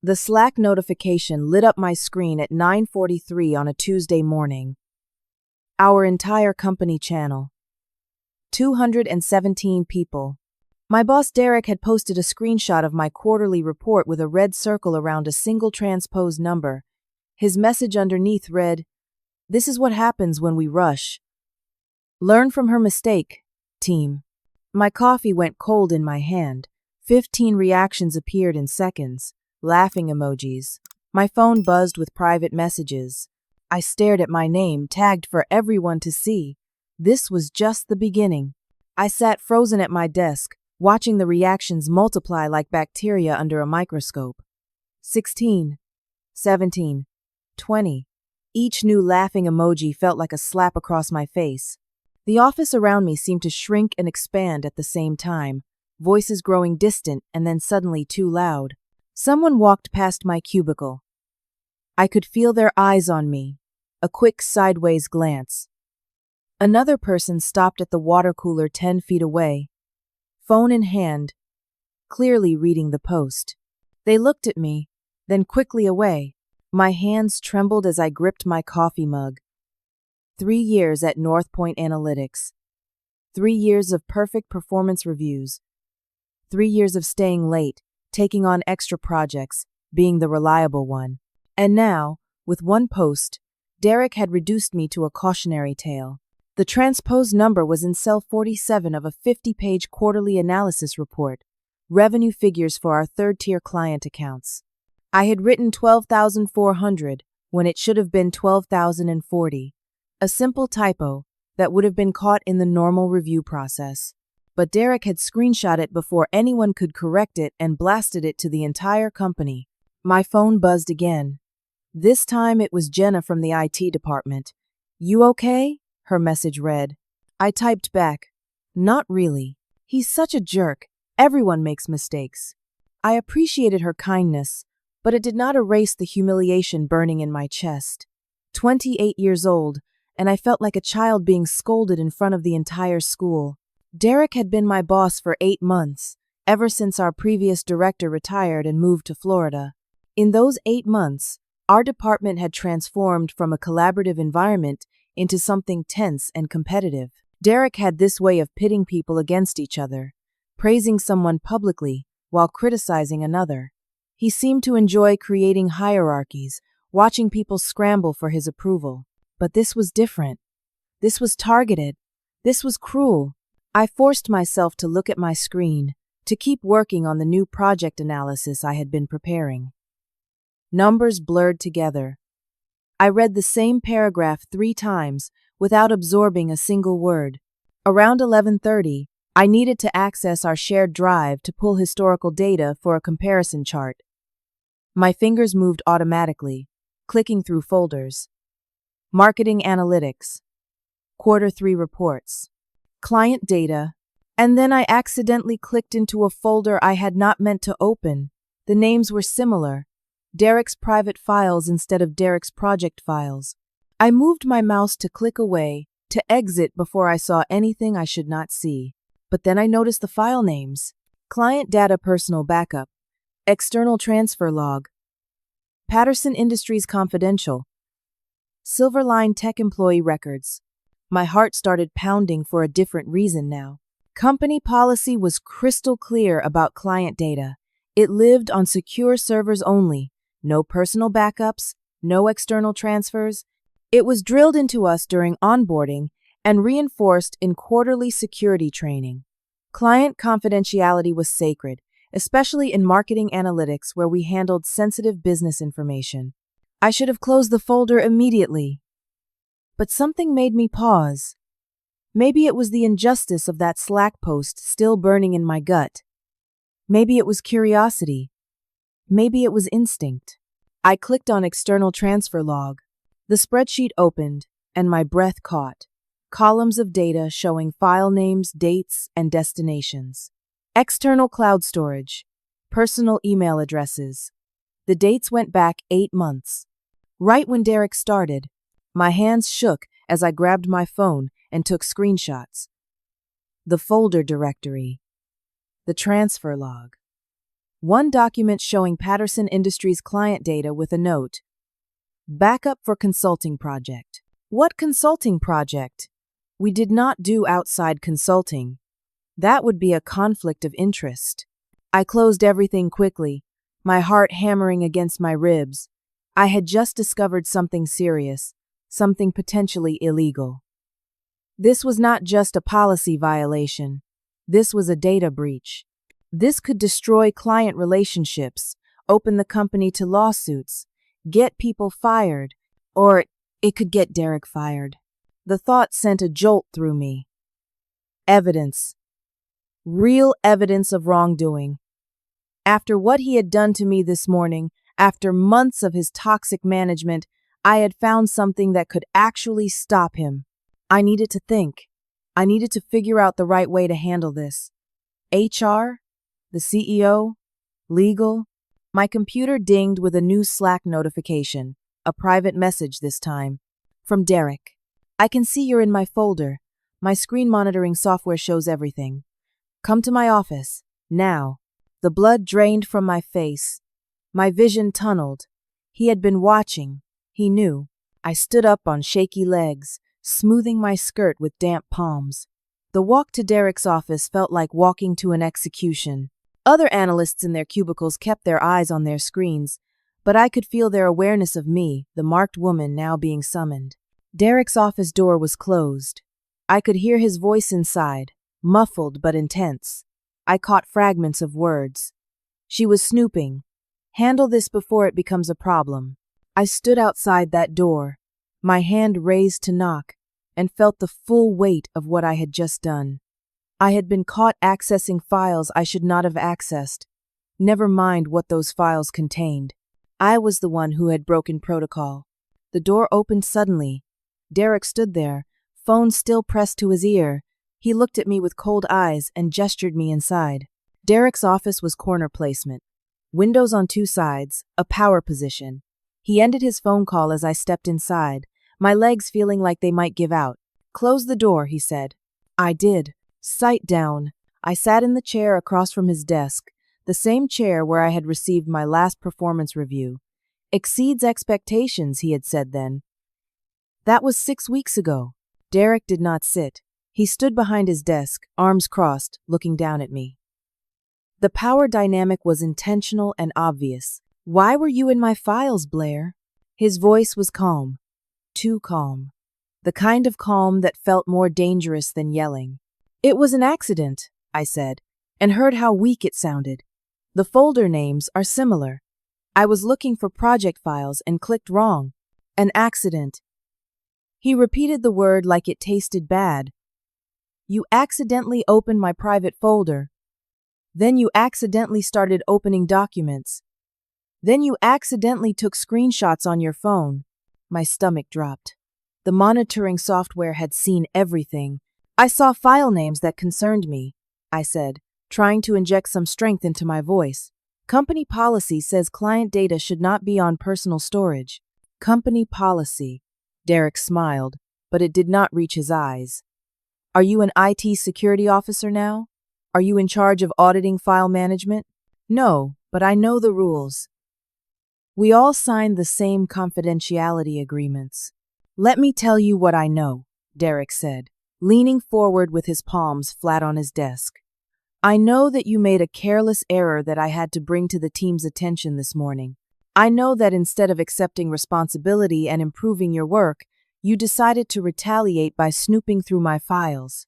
The Slack notification lit up my screen at 9:43 on a Tuesday morning. Our entire company channel. 217 people. My boss Derek had posted a screenshot of my quarterly report with a red circle around a single transposed number. His message underneath read, "This is what happens when we rush. Learn from her mistake, team." My coffee went cold in my hand. 15 reactions appeared in seconds. Laughing emojis. My phone buzzed with private messages. I stared at my name, tagged for everyone to see. This was just the beginning. I sat frozen at my desk, watching the reactions multiply like bacteria under a microscope. 16, 17, 20. Each new laughing emoji felt like a slap across my face. The office around me seemed to shrink and expand at the same time, voices growing distant and then suddenly too loud. Someone walked past my cubicle. I could feel their eyes on me, a quick sideways glance. Another person stopped at the water cooler 10 feet away, phone in hand, clearly reading the post. They looked at me, then quickly away. My hands trembled as I gripped my coffee mug. 3 years at North Point Analytics. 3 years of perfect performance reviews. 3 years of staying late, taking on extra projects, being the reliable one. And now, with one post, Derek had reduced me to a cautionary tale. The transposed number was in cell 47 of a 50-page quarterly analysis report, revenue figures for our third-tier client accounts. I had written 12,400 when it should have been 12,040, a simple typo that would have been caught in the normal review process. But Derek had screenshot it before anyone could correct it and blasted it to the entire company. My phone buzzed again. This time it was Jenna from the IT department. "You okay?" her message read. I typed back, "Not really. He's such a jerk. Everyone makes mistakes." I appreciated her kindness, but it did not erase the humiliation burning in my chest. 28 years old, and I felt like a child being scolded in front of the entire school. Derek had been my boss for 8 months, ever since our previous director retired and moved to Florida. In those 8 months, our department had transformed from a collaborative environment into something tense and competitive. Derek had this way of pitting people against each other, praising someone publicly while criticizing another. He seemed to enjoy creating hierarchies, watching people scramble for his approval. But this was different. This was targeted. This was cruel. I forced myself to look at my screen, to keep working on the new project analysis I had been preparing. Numbers blurred together. I read the same paragraph 3 times without absorbing a single word. Around 11:30, I needed to access our shared drive to pull historical data for a comparison chart. My fingers moved automatically, clicking through folders. Marketing analytics. Quarter 3 reports. Client data, and then I accidentally clicked into a folder I had not meant to open. The names were similar. Derek's private files instead of Derek's project files. I moved my mouse to click away, to exit before I saw anything I should not see. But then I noticed the file names. Client data personal backup. External transfer log. Patterson Industries confidential. Silverline Tech employee records. My heart started pounding for a different reason now. Company policy was crystal clear about client data. It lived on secure servers only. No personal backups, no external transfers. It was drilled into us during onboarding and reinforced in quarterly security training. Client confidentiality was sacred, especially in marketing analytics where we handled sensitive business information. I should have closed the folder immediately. But something made me pause. Maybe it was the injustice of that Slack post still burning in my gut. Maybe it was curiosity. Maybe it was instinct. I clicked on external transfer log. The spreadsheet opened, and my breath caught. Columns of data showing file names, dates, and destinations. External cloud storage. Personal email addresses. The dates went back 8 months. Right when Derek started, my hands shook as I grabbed my phone and took screenshots. The folder directory. The transfer log. One document showing Patterson Industries client data with a note. Backup for consulting project. What consulting project? We did not do outside consulting. That would be a conflict of interest. I closed everything quickly, my heart hammering against my ribs. I had just discovered something serious, something potentially illegal. This was not just a policy violation. This was a data breach. This could destroy client relationships, open the company to lawsuits, get people fired, or it could get Derek fired. The thought sent a jolt through me. Evidence. Real evidence of wrongdoing. After what he had done to me this morning, after months of his toxic management, I had found something that could actually stop him. I needed to think. I needed to figure out the right way to handle this. HR? The CEO? Legal? My computer dinged with a new Slack notification, a private message this time. From Derek. I can see you're in my folder. My screen monitoring software shows everything. Come to my office. Now. The blood drained from my face. My vision tunneled. He had been watching. He knew. I stood up on shaky legs, smoothing my skirt with damp palms. The walk to Derek's office felt like walking to an execution. Other analysts in their cubicles kept their eyes on their screens, but I could feel their awareness of me, the marked woman now being summoned. Derek's office door was closed. I could hear his voice inside, muffled but intense. I caught fragments of words. She was snooping. Handle this before it becomes a problem. I stood outside that door, my hand raised to knock, and felt the full weight of what I had just done. I had been caught accessing files I should not have accessed. Never mind what those files contained. I was the one who had broken protocol. The door opened suddenly. Derek stood there, phone still pressed to his ear. He looked at me with cold eyes and gestured me inside. Derek's office was corner placement. Windows on two sides, a power position. He ended his phone call as I stepped inside, my legs feeling like they might give out. Close the door, he said. I did. Sight down. I sat in the chair across from his desk, the same chair where I had received my last performance review. Exceeds expectations, he had said then. That was 6 weeks ago. Derek did not sit. He stood behind his desk, arms crossed, looking down at me. The power dynamic was intentional and obvious. Why were you in my files, Blair? His voice was calm. Too calm. The kind of calm that felt more dangerous than yelling. It was an accident, I said, and heard how weak it sounded. The folder names are similar. I was looking for project files and clicked wrong. An accident. He repeated the word like it tasted bad. You accidentally opened my private folder. Then you accidentally started opening documents. Then you accidentally took screenshots on your phone. My stomach dropped. The monitoring software had seen everything. I saw file names that concerned me, I said, trying to inject some strength into my voice. Company policy says client data should not be on personal storage. Company policy. Derek smiled, but it did not reach his eyes. Are you an IT security officer now? Are you in charge of auditing file management? No, but I know the rules. We all signed the same confidentiality agreements. Let me tell you what I know, Derek said, leaning forward with his palms flat on his desk. I know that you made a careless error that I had to bring to the team's attention this morning. I know that instead of accepting responsibility and improving your work, you decided to retaliate by snooping through my files.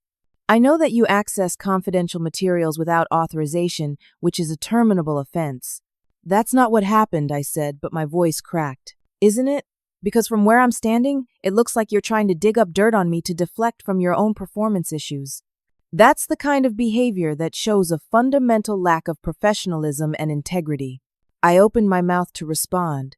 I know that you access confidential materials without authorization, which is a terminable offense. That's not what happened, I said, but my voice cracked. Isn't it? Because from where I'm standing, it looks like you're trying to dig up dirt on me to deflect from your own performance issues. That's the kind of behavior that shows a fundamental lack of professionalism and integrity. I opened my mouth to respond,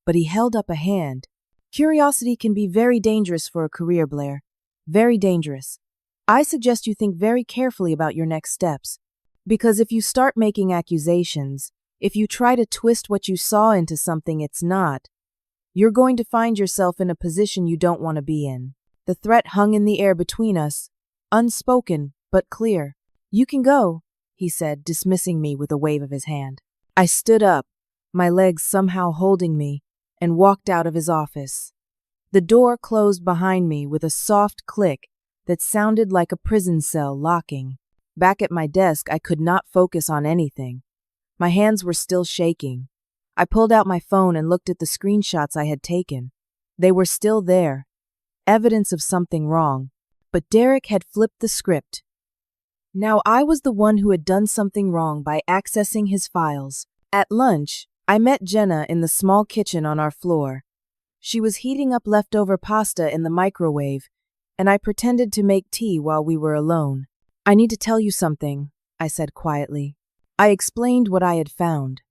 but he held up a hand. Curiosity can be very dangerous for a career, Blair. Very dangerous. I suggest you think very carefully about your next steps. Because if you start making accusations, if you try to twist what you saw into something it's not, you're going to find yourself in a position you don't want to be in. The threat hung in the air between us, unspoken, but clear. You can go, he said, dismissing me with a wave of his hand. I stood up, my legs somehow holding me, and walked out of his office. The door closed behind me with a soft click that sounded like a prison cell locking. Back at my desk, I could not focus on anything. My hands were still shaking. I pulled out my phone and looked at the screenshots I had taken. They were still there, evidence of something wrong. But Derek had flipped the script. Now I was the one who had done something wrong by accessing his files. At lunch, I met Jenna in the small kitchen on our floor. She was heating up leftover pasta in the microwave, and I pretended to make tea while we were alone. "I need to tell you something," I said quietly. I explained what I had found.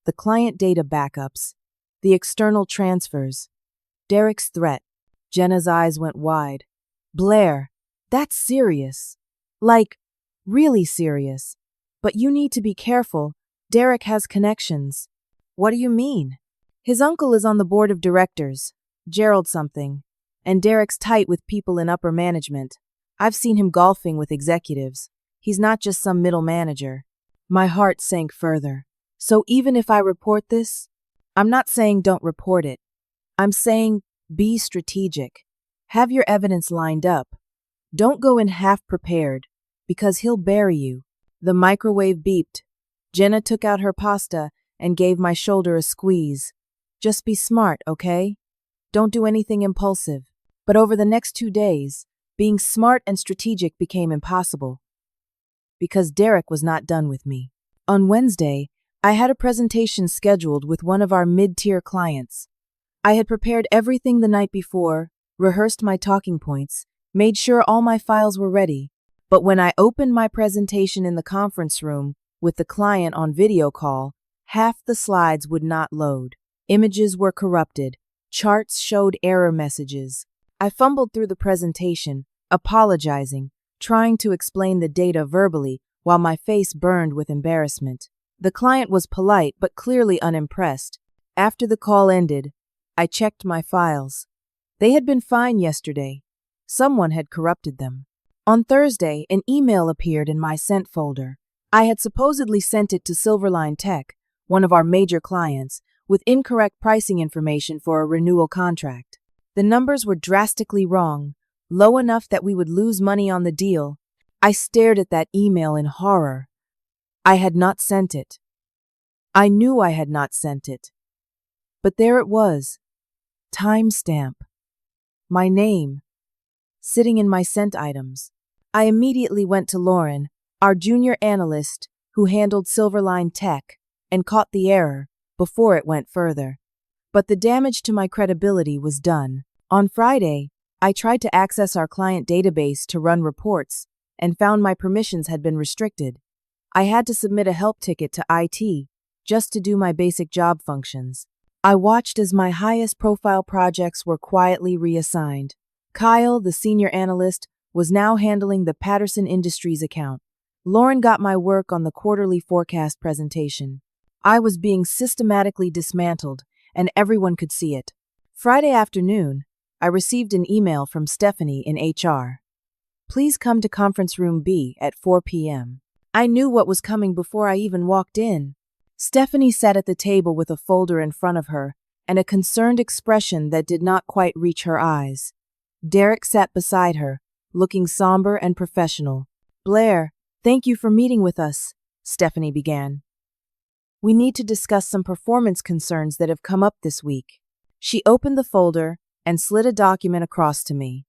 The client data backups, the external transfers, Derek's threat. Jenna's eyes went wide. "Blair, that's serious. Like, really serious. But you need to be careful. Derek has connections." "What do you mean?" "His uncle is on the board of directors, Gerald something, and Derek's tight with people in upper management. I've seen him golfing with executives. He's not just some middle manager." My heart sank further. "So even if I report this?" "I'm not saying don't report it. I'm saying be strategic. Have your evidence lined up. Don't go in half prepared, because he'll bury you." The microwave beeped. Jenna took out her pasta and gave my shoulder a squeeze. "Just be smart, okay? Don't do anything impulsive." But over the next 2 days, being smart and strategic became impossible. Because Derek was not done with me. On Wednesday, I had a presentation scheduled with one of our mid-tier clients. I had prepared everything the night before, rehearsed my talking points, made sure all my files were ready. But when I opened my presentation in the conference room with the client on video call, half the slides would not load. Images were corrupted. Charts showed error messages. I fumbled through the presentation, apologizing, trying to explain the data verbally while my face burned with embarrassment. The client was polite but clearly unimpressed. After the call ended, I checked my files. They had been fine yesterday. Someone had corrupted them. On Thursday, an email appeared in my sent folder. I had supposedly sent it to Silverline Tech, one of our major clients, with incorrect pricing information for a renewal contract. The numbers were drastically wrong, low enough that we would lose money on the deal. I stared at that email in horror. I had not sent it. I knew I had not sent it. But there it was. Timestamp. My name. Sitting in my sent items. I immediately went to Lauren, our junior analyst, who handled Silverline Tech, and caught the error before it went further. But the damage to my credibility was done. On Friday, I tried to access our client database to run reports and found my permissions had been restricted. I had to submit a help ticket to IT just to do my basic job functions. I watched as my highest profile projects were quietly reassigned. Kyle, the senior analyst, was now handling the Patterson Industries account. Lauren got my work on the quarterly forecast presentation. I was being systematically dismantled, and everyone could see it. Friday afternoon, I received an email from Stephanie in HR. "Please come to conference room B at 4 p.m. I knew what was coming before I even walked in. Stephanie sat at the table with a folder in front of her and a concerned expression that did not quite reach her eyes. Derek sat beside her, looking somber and professional. "Blair, thank you for meeting with us," Stephanie began. "We need to discuss some performance concerns that have come up this week." She opened the folder and slid a document across to me.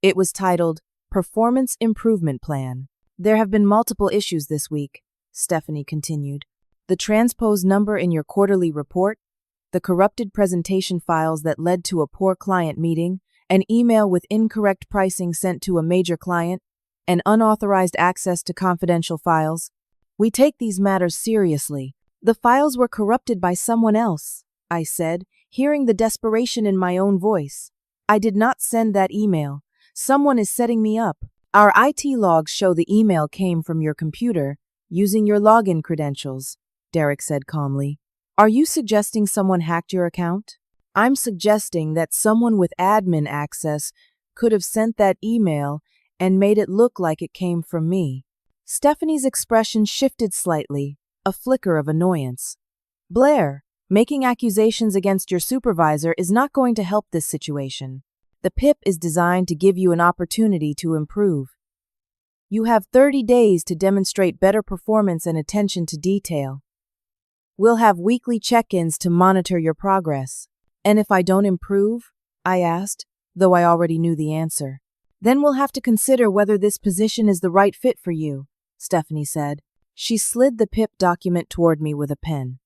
It was titled Performance Improvement Plan. "There have been multiple issues this week," Stephanie continued. "The transpose number in your quarterly report, the corrupted presentation files that led to a poor client meeting, an email with incorrect pricing sent to a major client, and unauthorized access to confidential files. We take these matters seriously. The files were corrupted by someone else," I said, hearing the desperation in my own voice. "I did not send that email. Someone is setting me up. Our IT logs show the email came from your computer using your login credentials," Derek said calmly. "Are you suggesting someone hacked your account?" "I'm suggesting that someone with admin access could have sent that email and made it look like it came from me." Stephanie's expression shifted slightly. a flicker of annoyance. Blair, making accusations against your supervisor is not going to help this situation. The PIP is designed to give you an opportunity to improve. You have 30 days to demonstrate better performance and attention to detail. We'll have weekly check-ins to monitor your progress. And if I don't improve? I asked, though I already knew the answer. Then we'll have to consider whether this position is the right fit for you, Stephanie said. She slid the PIP document toward me with a pen.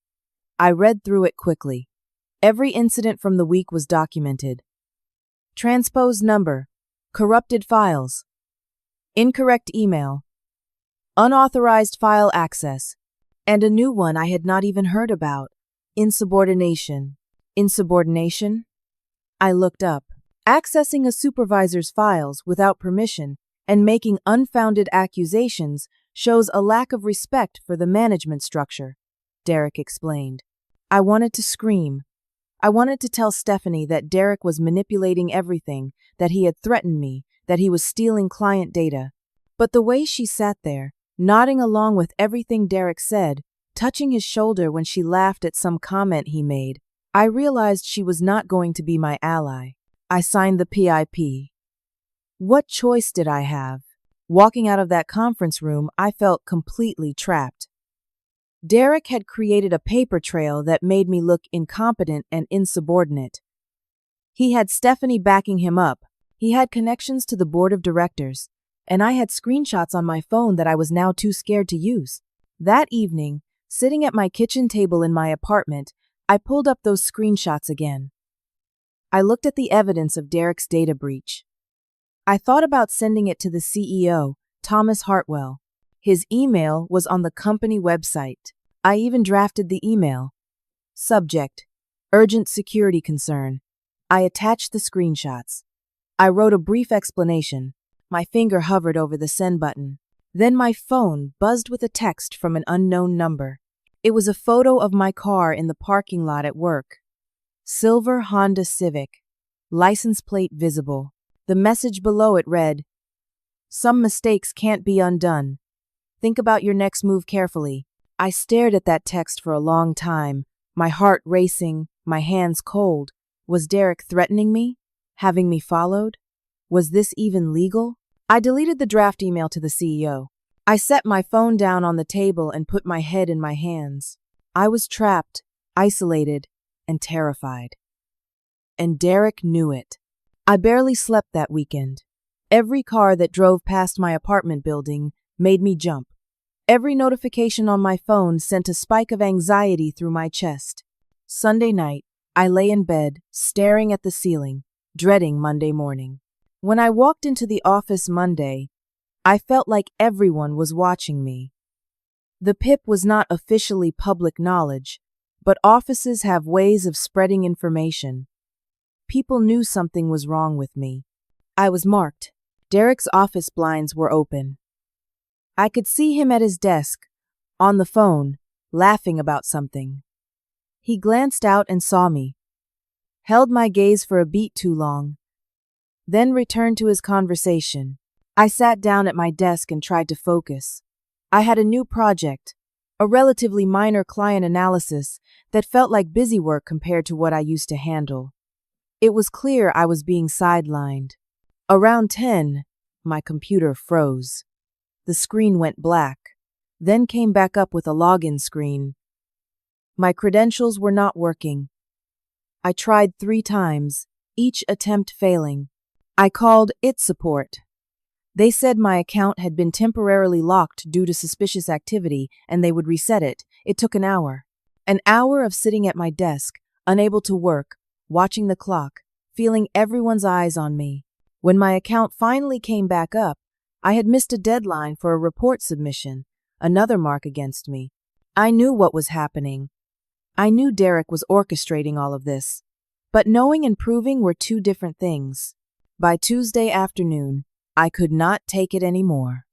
I read through it quickly. Every incident from the week was documented. Transposed number, corrupted files, incorrect email, unauthorized file access, and a new one I had not even heard about, insubordination. Insubordination? I looked up. Accessing a supervisor's files without permission and making unfounded accusations shows a lack of respect for the management structure, Derek explained. I wanted to scream. I wanted to tell Stephanie that Derek was manipulating everything, that he had threatened me, that he was stealing client data. But the way she sat there, nodding along with everything Derek said, touching his shoulder when she laughed at some comment he made, I realized she was not going to be my ally. I signed the PIP. What choice did I have? Walking out of that conference room, I felt completely trapped. Derek had created a paper trail that made me look incompetent and insubordinate. He had Stephanie backing him up. He had connections to the board of directors, and I had screenshots on my phone that I was now too scared to use. That evening, sitting at my kitchen table in my apartment, I pulled up those screenshots again. I looked at the evidence of Derek's data breach. I thought about sending it to the CEO, Thomas Hartwell. His email was on the company website. I even drafted the email. Subject: urgent security concern. I attached the screenshots. I wrote a brief explanation. My finger hovered over the send button. Then my phone buzzed with a text from an unknown number. It was a photo of my car in the parking lot at work. Silver Honda Civic. License plate visible. The message below it read, "Some mistakes can't be undone. Think about your next move carefully." I stared at that text for a long time, my heart racing, my hands cold. Was Derek threatening me? Having me followed? Was this even legal? I deleted the draft email to the CEO. I set my phone down on the table and put my head in my hands. I was trapped, isolated, and terrified. And Derek knew it. I barely slept that weekend. Every car that drove past my apartment building made me jump. Every notification on my phone sent a spike of anxiety through my chest. Sunday night, I lay in bed, staring at the ceiling, dreading Monday morning. When I walked into the office Monday, I felt like everyone was watching me. The PIP was not officially public knowledge, but offices have ways of spreading information. People knew something was wrong with me. I was marked. Derek's office blinds were open. I could see him at his desk, on the phone, laughing about something. He glanced out and saw me, held my gaze for a beat too long, then returned to his conversation. I sat down at my desk and tried to focus. I had a new project, a relatively minor client analysis that felt like busy work compared to what I used to handle. It was clear I was being sidelined. Around 10, my computer froze. The screen went black, then came back up with a login screen. My credentials were not working. I tried 3 times, each attempt failing. I called IT support. They said my account had been temporarily locked due to suspicious activity and they would reset it. It took an hour. An hour of sitting at my desk, unable to work, watching the clock, feeling everyone's eyes on me. When my account finally came back up, I had missed a deadline for a report submission, another mark against me. I knew what was happening. I knew Derek was orchestrating all of this. But knowing and proving were 2 different things. By Tuesday afternoon, I could not take it anymore.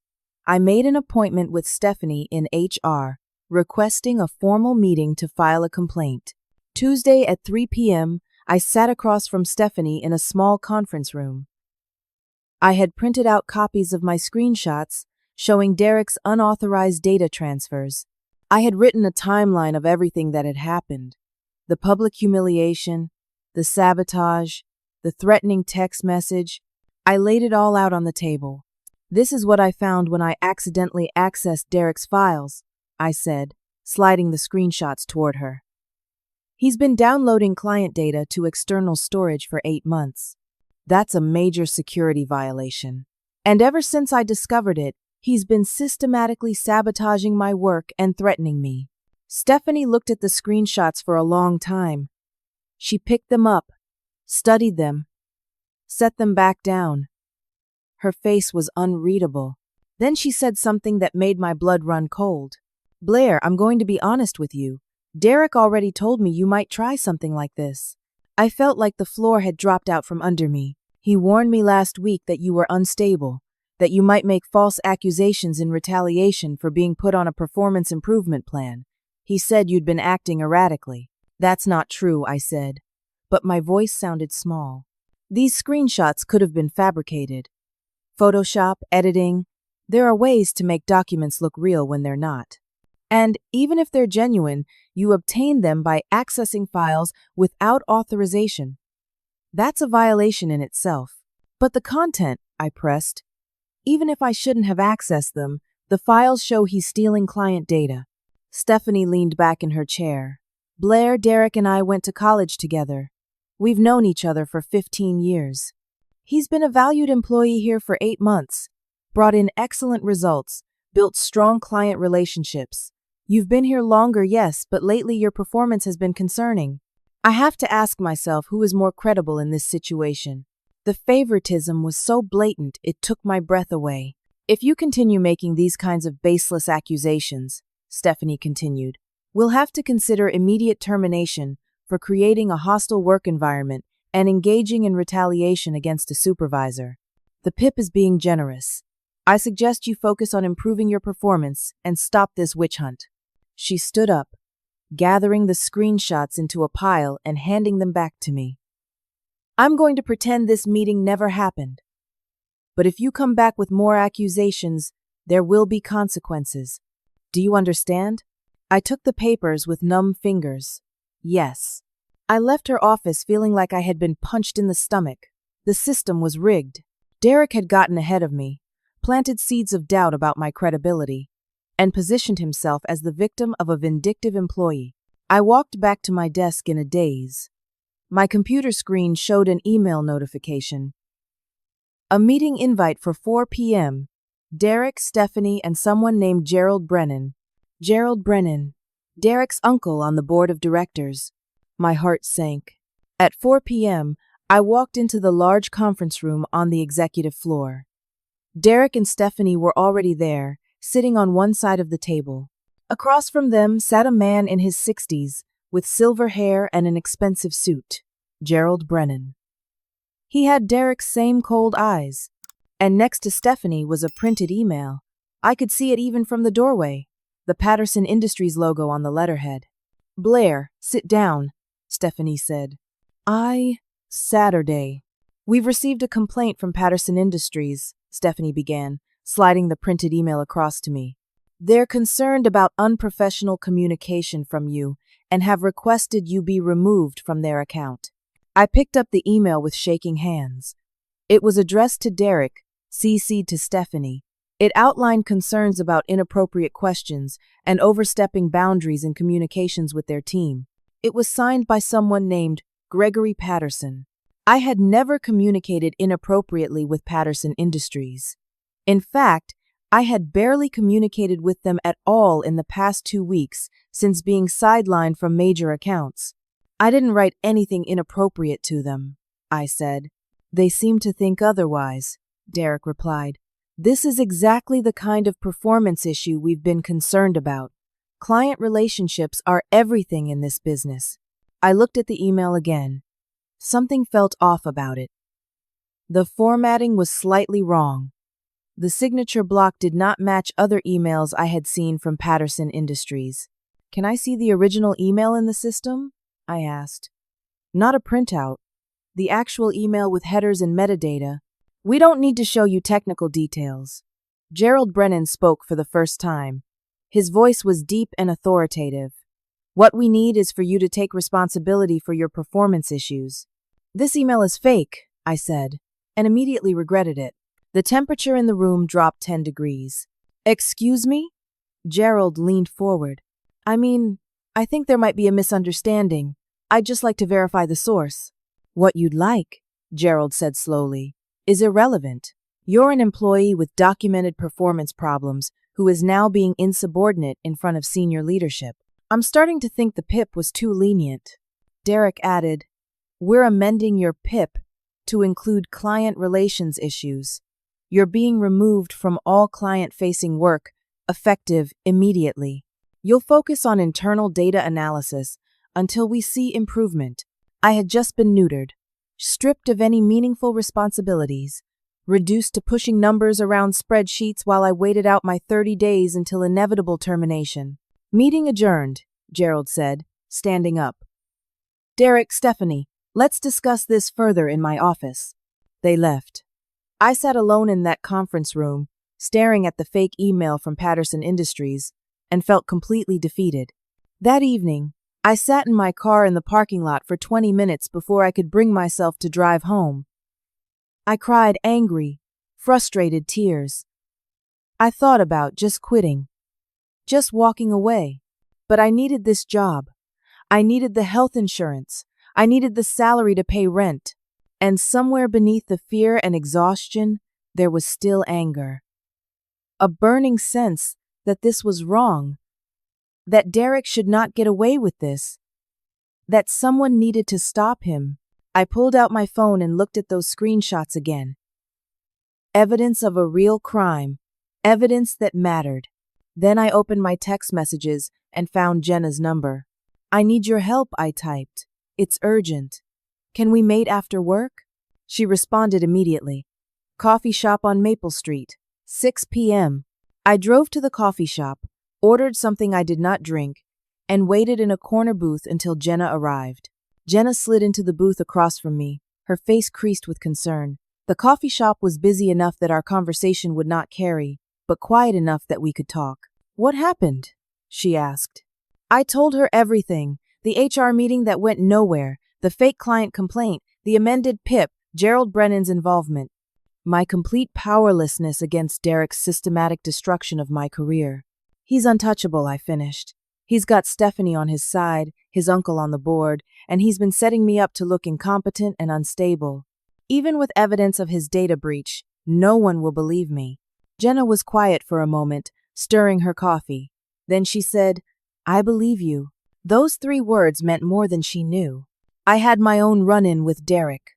I made an appointment with Stephanie in HR, requesting a formal meeting to file a complaint. Tuesday at 3 p.m., I sat across from Stephanie in a small conference room. I had printed out copies of my screenshots showing Derek's unauthorized data transfers. I had written a timeline of everything that had happened: the public humiliation, the sabotage, the threatening text message. I laid it all out on the table. "This is what I found when I accidentally accessed Derek's files," I said, sliding the screenshots toward her. "He's been downloading client data to external storage for 8 months. That's a major security violation. And ever since I discovered it, he's been systematically sabotaging my work and threatening me." Stephanie looked at the screenshots for a long time. She picked them up, studied them, set them back down. Her face was unreadable. Then she said something that made my blood run cold. "Blair, I'm going to be honest with you. Derek already told me you might try something like this." I felt like the floor had dropped out from under me. "He warned me last week that you were unstable, that you might make false accusations in retaliation for being put on a performance improvement plan. He said you'd been acting erratically." "That's not true," I said, but my voice sounded small. "These screenshots could have been fabricated. Photoshop, editing. There are ways to make documents look real when they're not. And even if they're genuine, you obtained them by accessing files without authorization. That's a violation in itself." "But the content," I pressed. "Even if I shouldn't have accessed them, the files show he's stealing client data." Stephanie leaned back in her chair. "Blair, Derek and I went to college together. We've known each other for 15 years. He's been a valued employee here for 8 months, brought in excellent results, built strong client relationships. You've been here longer, yes, but lately your performance has been concerning. I have to ask myself who is more credible in this situation." The favoritism was so blatant it took my breath away. "If you continue making these kinds of baseless accusations," Stephanie continued, "we'll have to consider immediate termination for creating a hostile work environment and engaging in retaliation against a supervisor. The PIP is being generous. I suggest you focus on improving your performance and stop this witch hunt." She stood up, gathering the screenshots into a pile and handing them back to me. "I'm going to pretend this meeting never happened. But if you come back with more accusations, there will be consequences. Do you understand?" I took the papers with numb fingers. Yes. I left her office feeling like I had been punched in the stomach. The system was rigged. Derek had gotten ahead of me, planted seeds of doubt about my credibility, and positioned himself as the victim of a vindictive employee. I walked back to my desk in a daze. My computer screen showed an email notification. A meeting invite for 4 p.m. Derek, Stephanie, and someone named Gerald Brennan. Gerald Brennan, Derek's uncle on the board of directors. My heart sank. At 4 p.m., I walked into the large conference room on the executive floor. Derek and Stephanie were already there, sitting on one side of the table. Across from them sat a man in his 60s, with silver hair and an expensive suit. Gerald Brennan. He had Derek's same cold eyes. And next to Stephanie was a printed email. I could see it even from the doorway. The Patterson Industries logo on the letterhead. "Blair, sit down," Stephanie said. Saturday. "We've received a complaint from Patterson Industries," Stephanie began, sliding the printed email across to me. "They're concerned about unprofessional communication from you and have requested you be removed from their account." I picked up the email with shaking hands. It was addressed to Derek, CC'd to Stephanie. It outlined concerns about inappropriate questions and overstepping boundaries in communications with their team. It was signed by someone named Gregory Patterson. I had never communicated inappropriately with Patterson Industries. In fact, I had barely communicated with them at all in the past 2 weeks since being sidelined from major accounts. "I didn't write anything inappropriate to them," I said. "They seem to think otherwise," Derek replied. "This is exactly the kind of performance issue we've been concerned about. Client relationships are everything in this business." I looked at the email again. Something felt off about it. The formatting was slightly wrong. The signature block did not match other emails I had seen from Patterson Industries. "Can I see the original email in the system?" I asked. "Not a printout. The actual email with headers and metadata. We don't need to show you technical details." Gerald Brennan spoke for the first time. His voice was deep and authoritative. "What we need is for you to take responsibility for your performance issues." "This email is fake," I said, and immediately regretted it. The temperature in the room dropped 10 degrees. "Excuse me?" Gerald leaned forward. I think there might be a misunderstanding. I'd just like to verify the source." "What you'd like," Gerald said slowly, "is irrelevant. You're an employee with documented performance problems who is now being insubordinate in front of senior leadership. I'm starting to think the PIP was too lenient." Derek added, "We're amending your PIP to include client relations issues. You're being removed from all client-facing work, effective immediately. You'll focus on internal data analysis until we see improvement." I had just been neutered, stripped of any meaningful responsibilities, reduced to pushing numbers around spreadsheets while I waited out my 30 days until inevitable termination. "Meeting adjourned," Gerald said, standing up. "Derek, Stephanie, let's discuss this further in my office." They left. I sat alone in that conference room, staring at the fake email from Patterson Industries, and felt completely defeated. That evening, I sat in my car in the parking lot for 20 minutes before I could bring myself to drive home. I cried angry, frustrated tears. I thought about just quitting, just walking away. But I needed this job. I needed the health insurance. I needed the salary to pay rent. And somewhere beneath the fear and exhaustion, there was still anger. A burning sense that this was wrong, that Derek should not get away with this, that someone needed to stop him. I pulled out my phone and looked at those screenshots again. Evidence of a real crime, evidence that mattered. Then I opened my text messages and found Jenna's number. "I need your help," I typed. "It's urgent. Can we meet after work?" She responded immediately. "Coffee shop on Maple Street, 6 p.m. I drove to the coffee shop, ordered something I did not drink, and waited in a corner booth until Jenna arrived. Jenna slid into the booth across from me, her face creased with concern. The coffee shop was busy enough that our conversation would not carry, but quiet enough that we could talk. "What happened?" she asked. I told her everything. The HR meeting that went nowhere, the fake client complaint, the amended PIP, Gerald Brennan's involvement. My complete powerlessness against Derek's systematic destruction of my career. "He's untouchable," I finished. "He's got Stephanie on his side, his uncle on the board, and he's been setting me up to look incompetent and unstable. Even with evidence of his data breach, no one will believe me." Jenna was quiet for a moment, stirring her coffee. Then she said, "I believe you." Those 3 words meant more than she knew. I had my own run-in with Derek.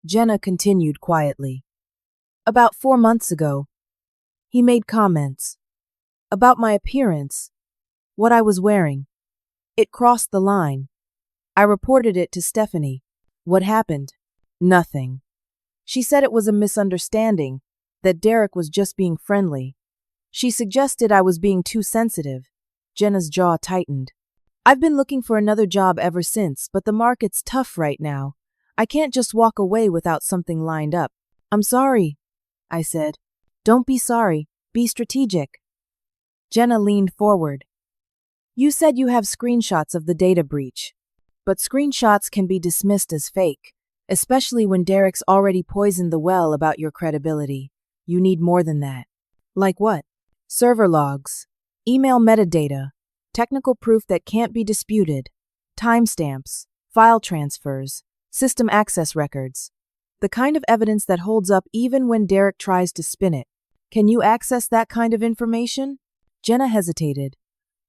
Jenna continued quietly. "About 4 months ago, he made comments about my appearance, what I was wearing. It crossed the line. I reported it to Stephanie." "What happened?" "Nothing. She said it was a misunderstanding, that Derek was just being friendly. She suggested I was being too sensitive." Jenna's jaw tightened. "I've been looking for another job ever since, but the market's tough right now. I can't just walk away without something lined up." "I'm sorry," I said. "Don't be sorry. Be strategic." Jenna leaned forward. "You said you have screenshots of the data breach. But screenshots can be dismissed as fake, especially when Derek's already poisoned the well about your credibility. You need more than that." "Like what?" "Server logs, email metadata, technical proof that can't be disputed, timestamps, file transfers, system access records. The kind of evidence that holds up even when Derek tries to spin it. Can you access that kind of information?" Jenna hesitated.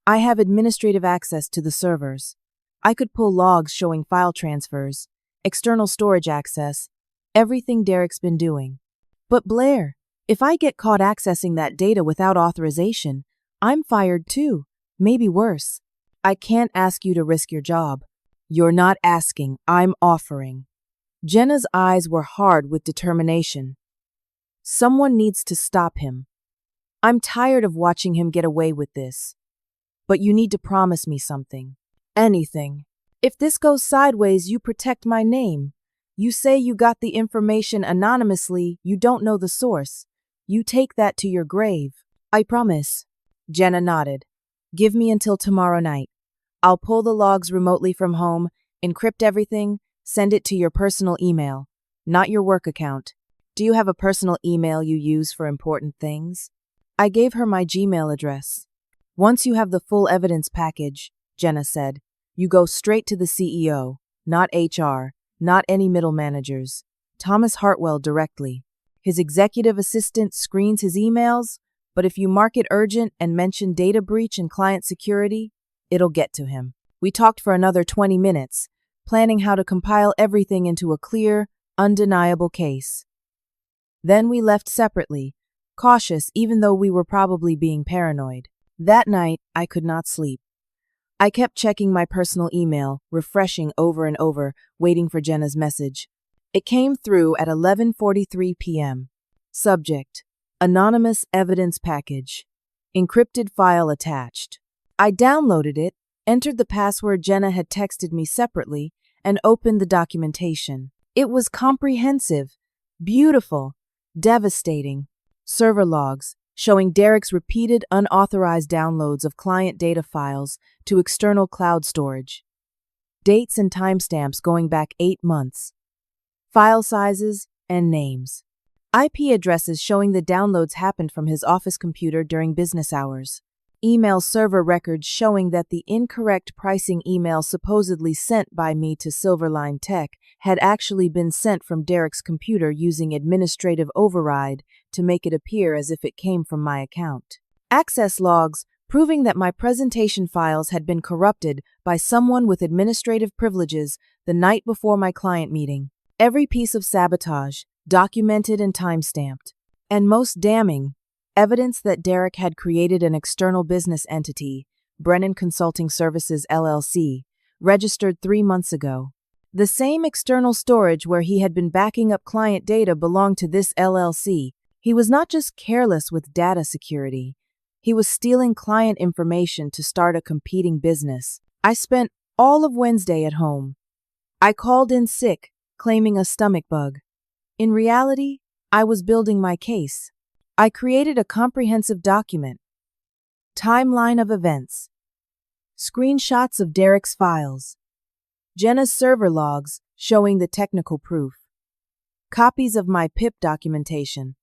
"I have administrative access to the servers. I could pull logs showing file transfers, external storage access, everything Derek's been doing." "But Blair, if I get caught accessing that data without authorization, I'm fired too, maybe worse." "I can't ask you to risk your job." "You're not asking, I'm offering." Jenna's eyes were hard with determination. "Someone needs to stop him. I'm tired of watching him get away with this. But you need to promise me something. Anything. If this goes sideways, you protect my name. You say you got the information anonymously, you don't know the source. You take that to your grave." "I promise." Jenna nodded. Give me until tomorrow night. I'll pull the logs remotely from home, encrypt everything, send it to your personal email, not your work account. Do you have a personal email you use for important things? I gave her my Gmail address. Once you have the full evidence package, Jenna said, you go straight to the CEO, not HR, not any middle managers. Thomas Hartwell directly. His executive assistant screens his emails, but if you mark it urgent and mention data breach and client security, it'll get to him. We talked for another 20 minutes, planning how to compile everything into a clear, undeniable case. Then we left separately, cautious even though we were probably being paranoid. That night, I could not sleep. I kept checking my personal email, refreshing over and over, waiting for Jenna's message. It came through at 11:43 p.m. Subject: Anonymous Evidence Package. Encrypted file attached. I downloaded it, entered the password Jenna had texted me separately, and opened the documentation. It was comprehensive, beautiful, devastating. Server logs showing Derek's repeated unauthorized downloads of client data files to external cloud storage. Dates and timestamps going back 8 months. File sizes and names. IP addresses showing the downloads happened from his office computer during business hours. Email server records showing that the incorrect pricing email supposedly sent by me to Silverline Tech had actually been sent from Derek's computer using administrative override to make it appear as if it came from my account. Access logs proving that my presentation files had been corrupted by someone with administrative privileges the night before my client meeting. Every piece of sabotage, documented and timestamped. And most damning, evidence that Derek had created an external business entity, Brennan Consulting Services LLC, registered 3 months ago. The same external storage where he had been backing up client data belonged to this LLC. He was not just careless with data security. He was stealing client information to start a competing business. I spent all of Wednesday at home. I called in sick, claiming a stomach bug. In reality, I was building my case. I created a comprehensive document. Timeline of events. Screenshots of Derek's files. Jenna's server logs showing the technical proof. Copies of my PIP documentation.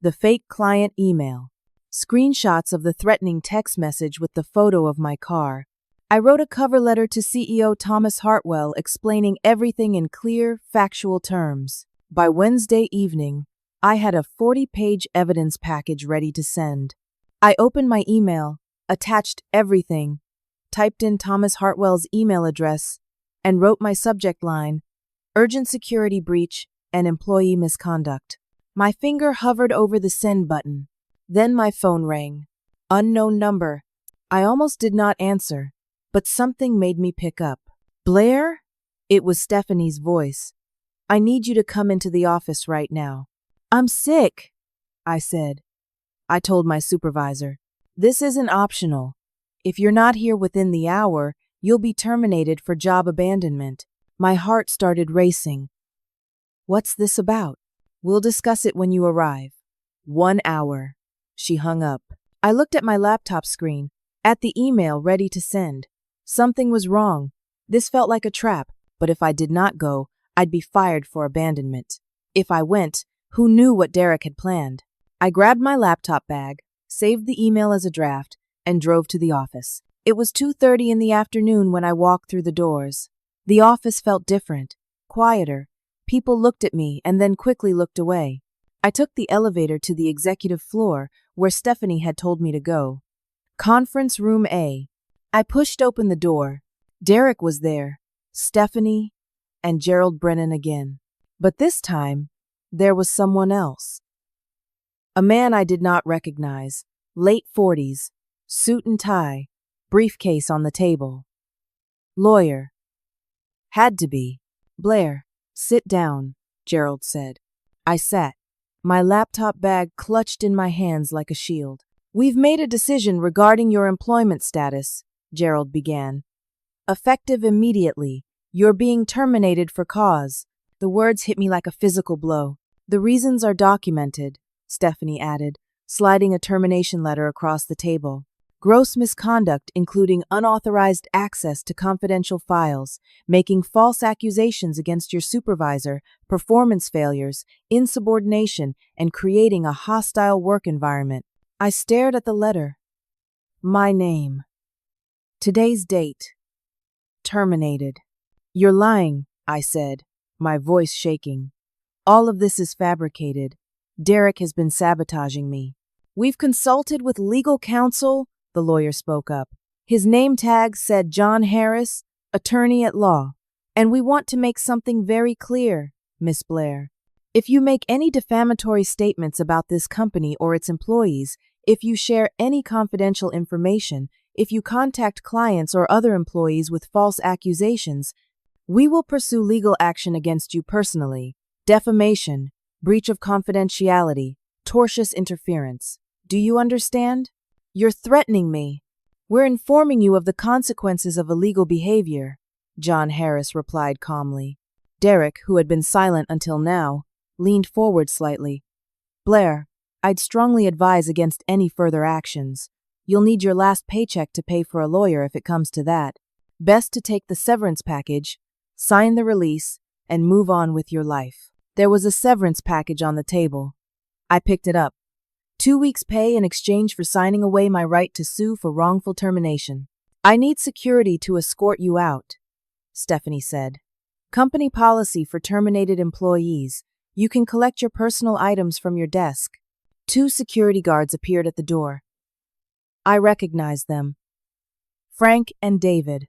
The fake client email. Screenshots of the threatening text message with the photo of my car. I wrote a cover letter to CEO Thomas Hartwell explaining everything in clear, factual terms. By Wednesday evening, I had a 40-page evidence package ready to send. I opened my email, attached everything, typed in Thomas Hartwell's email address, and wrote my subject line, Urgent Security Breach and Employee Misconduct. My finger hovered over the send button. Then my phone rang. Unknown number. I almost did not answer, but something made me pick up. Blair? It was Stephanie's voice. I need you to come into the office right now. I'm sick, I said. I told my supervisor, this isn't optional. If you're not here within the hour, you'll be terminated for job abandonment. My heart started racing. What's this about? We'll discuss it when you arrive. 1 hour. She hung up. I looked at my laptop screen, at the email ready to send. Something was wrong. This felt like a trap, but if I did not go, I'd be fired for abandonment. If I went, who knew what Derek had planned? I grabbed my laptop bag, saved the email as a draft, and drove to the office. It was 2:30 in the afternoon when I walked through the doors. The office felt different, quieter. People looked at me and then quickly looked away. I took the elevator to the executive floor where Stephanie had told me to go. Conference Room A. I pushed open the door. Derek was there, Stephanie, and Gerald Brennan again. But this time, there was someone else. A man I did not recognize, late 40s, suit and tie, briefcase on the table. Lawyer. Had to be. Blair, sit down, Gerald said. I sat, my laptop bag clutched in my hands like a shield. We've made a decision regarding your employment status, Gerald began. Effective immediately. You're being terminated for cause. The words hit me like a physical blow. The reasons are documented, Stephanie added, sliding a termination letter across the table. Gross misconduct including unauthorized access to confidential files, making false accusations against your supervisor, performance failures, insubordination, and creating a hostile work environment. I stared at the letter. My name. Today's date. Terminated. You're lying, I said, my voice shaking. All of this is fabricated. Derek has been sabotaging me. We've consulted with legal counsel, the lawyer spoke up. His name tag said John Harris, attorney at law. And we want to make something very clear, Miss Blair. If you make any defamatory statements about this company or its employees, if you share any confidential information, if you contact clients or other employees with false accusations, we will pursue legal action against you personally. Defamation, breach of confidentiality, tortious interference. Do you understand? You're threatening me. We're informing you of the consequences of illegal behavior, John Harris replied calmly. Derek, who had been silent until now, leaned forward slightly. Blair, I'd strongly advise against any further actions. You'll need your last paycheck to pay for a lawyer if it comes to that. Best to take the severance package, sign the release, and move on with your life. There was a severance package on the table. I picked it up. 2 weeks' pay in exchange for signing away my right to sue for wrongful termination. I need security to escort you out, Stephanie said. Company policy for terminated employees. You can collect your personal items from your desk. 2 security guards appeared at the door. I recognized them. Frank and David.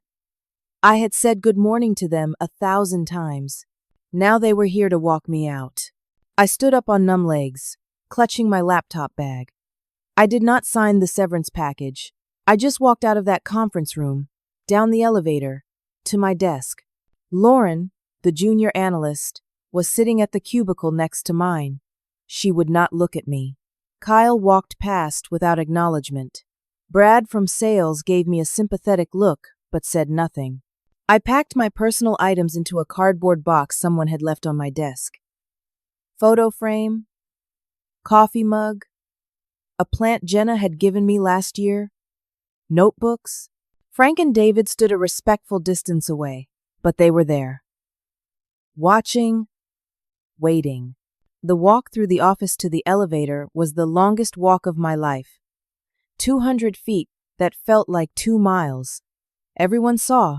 I had said good morning to them 1,000 times. Now they were here to walk me out. I stood up on numb legs, clutching my laptop bag. I did not sign the severance package. I just walked out of that conference room, down the elevator, to my desk. Lauren, the junior analyst, was sitting at the cubicle next to mine. She would not look at me. Kyle walked past without acknowledgement. Brad from sales gave me a sympathetic look, but said nothing. I packed my personal items into a cardboard box someone had left on my desk. Photo frame, coffee mug, a plant Jenna had given me last year, notebooks. Frank and David stood a respectful distance away, but they were there. Watching, waiting. The walk through the office to the elevator was the longest walk of my life. 200 feet that felt like 2 miles. Everyone saw.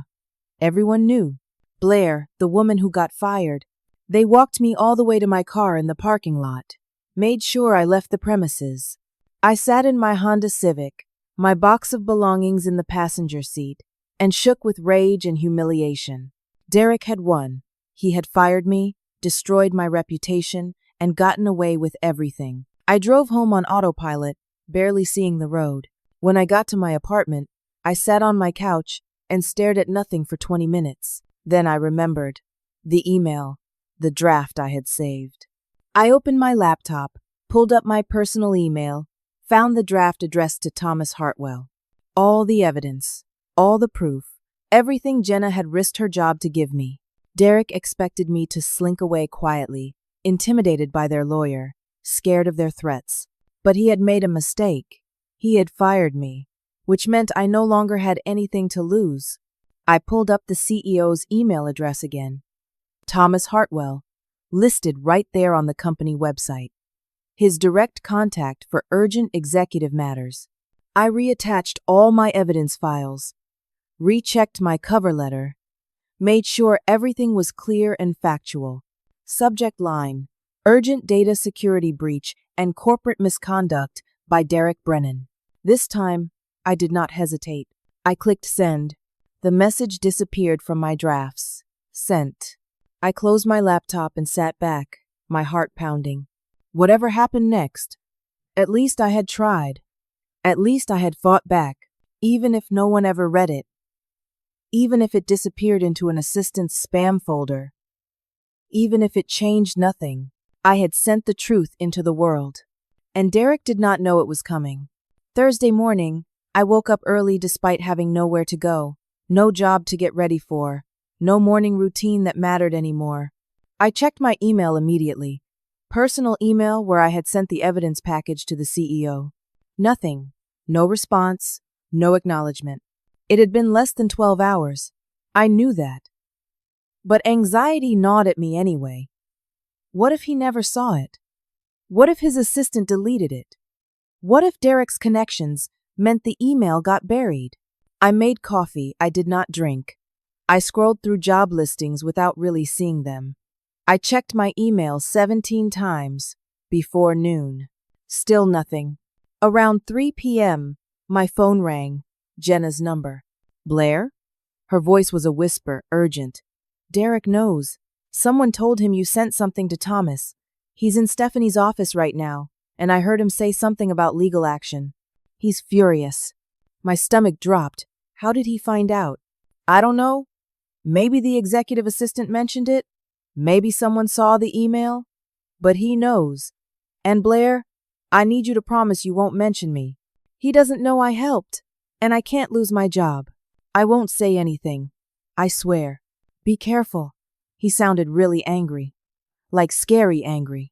Everyone knew. Blair, the woman who got fired. They walked me all the way to my car in the parking lot. Made sure I left the premises. I sat in my Honda Civic, my box of belongings in the passenger seat, and shook with rage and humiliation. Derek had won. He had fired me, destroyed my reputation, and gotten away with everything. I drove home on autopilot, barely seeing the road. When I got to my apartment, I sat on my couch and stared at nothing for 20 minutes. Then I remembered. The email, the draft I had saved. I opened my laptop, pulled up my personal email, found the draft addressed to Thomas Hartwell. All the evidence, all the proof, everything Jenna had risked her job to give me. Derek expected me to slink away quietly, intimidated by their lawyer, scared of their threats. But he had made a mistake. He had fired me, which meant I no longer had anything to lose. I pulled up the CEO's email address again. Thomas Hartwell, listed right there on the company website. His direct contact for urgent executive matters. I reattached all my evidence files, rechecked my cover letter, made sure everything was clear and factual. Subject line: Urgent Data Security Breach and Corporate Misconduct by Derek Brennan. This time, I did not hesitate. I clicked send. The message disappeared from my drafts. Sent. I closed my laptop and sat back, my heart pounding. Whatever happened next, at least I had tried. At least I had fought back, even if no one ever read it. Even if it disappeared into an assistant's spam folder. Even if it changed nothing. I had sent the truth into the world. And Derek did not know it was coming. Thursday morning, I woke up early despite having nowhere to go, no job to get ready for, no morning routine that mattered anymore. I checked my email immediately. Personal email where I had sent the evidence package to the CEO. Nothing. No response. No acknowledgement. It had been less than 12 hours. I knew that. But anxiety gnawed at me anyway. What if he never saw it? What if his assistant deleted it? What if Derek's connections meant the email got buried? I made coffee I did not drink. I scrolled through job listings without really seeing them. I checked my email 17 times before noon. Still nothing. Around 3 p.m., my phone rang. Jenna's number. Blair? Her voice was a whisper, urgent. Derek knows. Someone told him you sent something to Thomas. He's in Stephanie's office right now, and I heard him say something about legal action. He's furious. My stomach dropped. How did he find out? I don't know. Maybe the executive assistant mentioned it. Maybe someone saw the email. But he knows. And Blair, I need you to promise you won't mention me. He doesn't know I helped, and I can't lose my job. I won't say anything. I swear. Be careful. He sounded really angry. Like scary angry.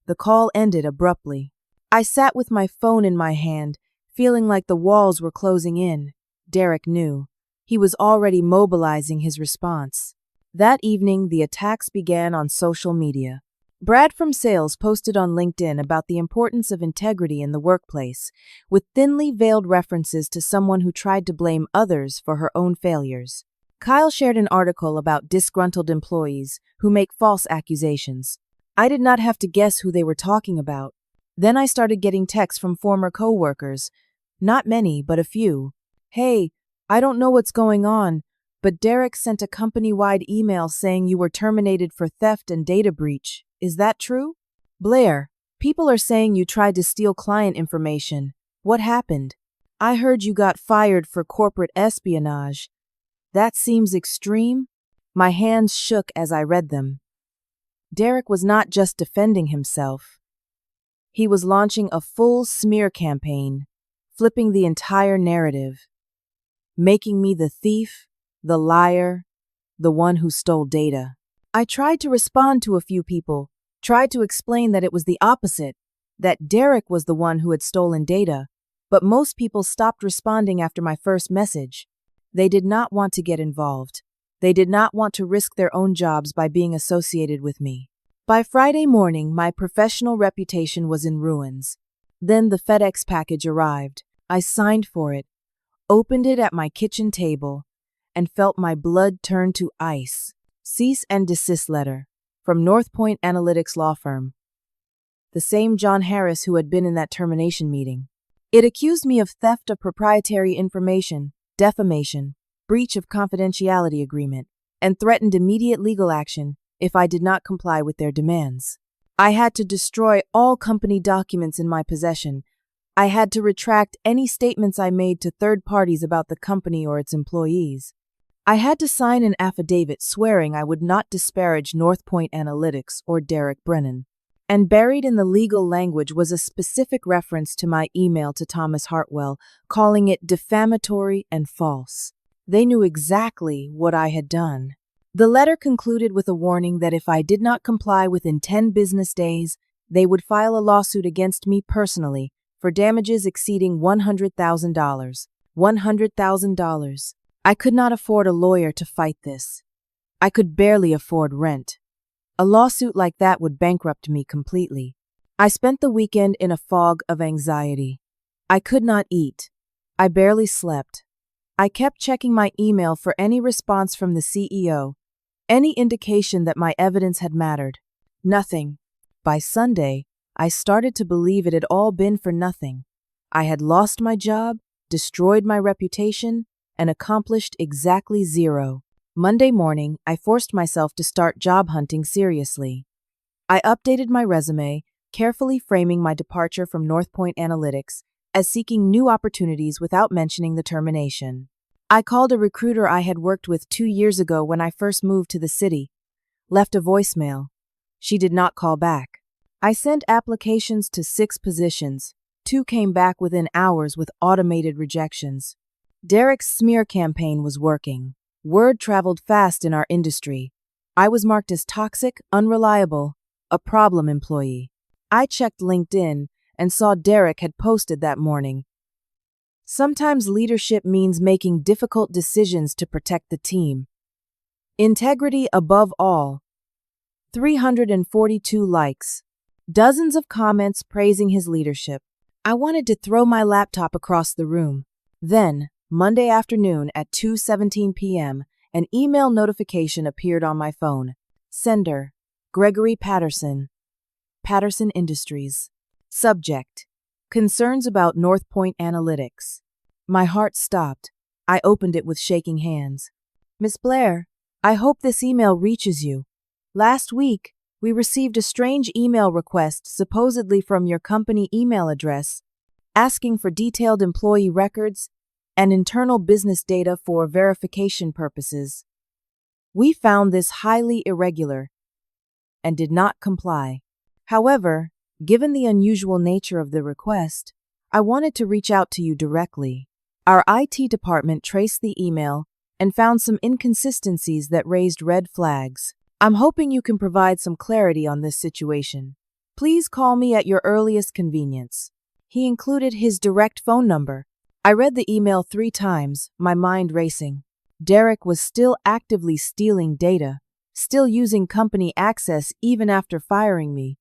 The call ended abruptly. I sat with my phone in my hand, feeling like the walls were closing in. Derek knew. He was already mobilizing his response. That evening, the attacks began on social media. Brad from sales posted on LinkedIn about the importance of integrity in the workplace, with thinly veiled references to someone who tried to blame others for her own failures. Kyle shared an article about disgruntled employees who make false accusations. I did not have to guess who they were talking about. Then I started getting texts from former coworkers. Not many, but a few. Hey, I don't know what's going on, but Derek sent a company-wide email saying you were terminated for theft and data breach. Is that true? Blair, people are saying you tried to steal client information. What happened? I heard you got fired for corporate espionage. That seems extreme. My hands shook as I read them. Derek was not just defending himself. He was launching a full smear campaign, flipping the entire narrative, making me the thief, the liar, the one who stole data. I tried to respond to a few people, tried to explain that it was the opposite, that Derek was the one who had stolen data, but most people stopped responding after my first message. They did not want to get involved. They did not want to risk their own jobs by being associated with me. By Friday morning, my professional reputation was in ruins. Then the FedEx package arrived. I signed for it, opened it at my kitchen table, and felt my blood turn to ice. Cease and desist letter from North Point Analytics law firm. The same John Harris who had been in that termination meeting. It accused me of theft of proprietary information, defamation, breach of confidentiality agreement, and threatened immediate legal action if I did not comply with their demands. I had to destroy all company documents in my possession. I had to retract any statements I made to third parties about the company or its employees. I had to sign an affidavit swearing I would not disparage North Point Analytics or Derek Brennan. And buried in the legal language was a specific reference to my email to Thomas Hartwell, calling it defamatory and false. They knew exactly what I had done. The letter concluded with a warning that if I did not comply within 10 business days, they would file a lawsuit against me personally for damages exceeding $100,000. $100,000. I could not afford a lawyer to fight this. I could barely afford rent. A lawsuit like that would bankrupt me completely. I spent the weekend in a fog of anxiety. I could not eat. I barely slept. I kept checking my email for any response from the CEO, any indication that my evidence had mattered. Nothing. By Sunday, I started to believe it had all been for nothing. I had lost my job, destroyed my reputation, and accomplished exactly zero. Monday morning, I forced myself to start job hunting seriously. I updated my resume, carefully framing my departure from North Point Analytics as seeking new opportunities without mentioning the termination. I called a recruiter I had worked with 2 years ago when I first moved to the city, left a voicemail. She did not call back. I sent applications to 6 positions. 2 came back within hours with automated rejections. Derek's smear campaign was working. Word traveled fast in our industry. I was marked as toxic, unreliable, a problem employee. I checked LinkedIn and saw Derek had posted that morning. Sometimes leadership means making difficult decisions to protect the team. Integrity above all. 342 likes. Dozens of comments praising his leadership. I wanted to throw my laptop across the room. Then, Monday afternoon at 2:17 p.m., an email notification appeared on my phone. Sender: Gregory Patterson. Patterson Industries. Subject: Concerns about North Point Analytics. My heart stopped. I opened it with shaking hands. Miss Blair, I hope this email reaches you. Last week, we received a strange email request supposedly from your company email address, asking for detailed employee records and internal business data for verification purposes. We found this highly irregular and did not comply. However, given the unusual nature of the request, I wanted to reach out to you directly. Our IT department traced the email and found some inconsistencies that raised red flags. I'm hoping you can provide some clarity on this situation. Please call me at your earliest convenience. He included his direct phone number. I read the email 3 times, my mind racing. Derek was still actively stealing data, still using company access even after firing me.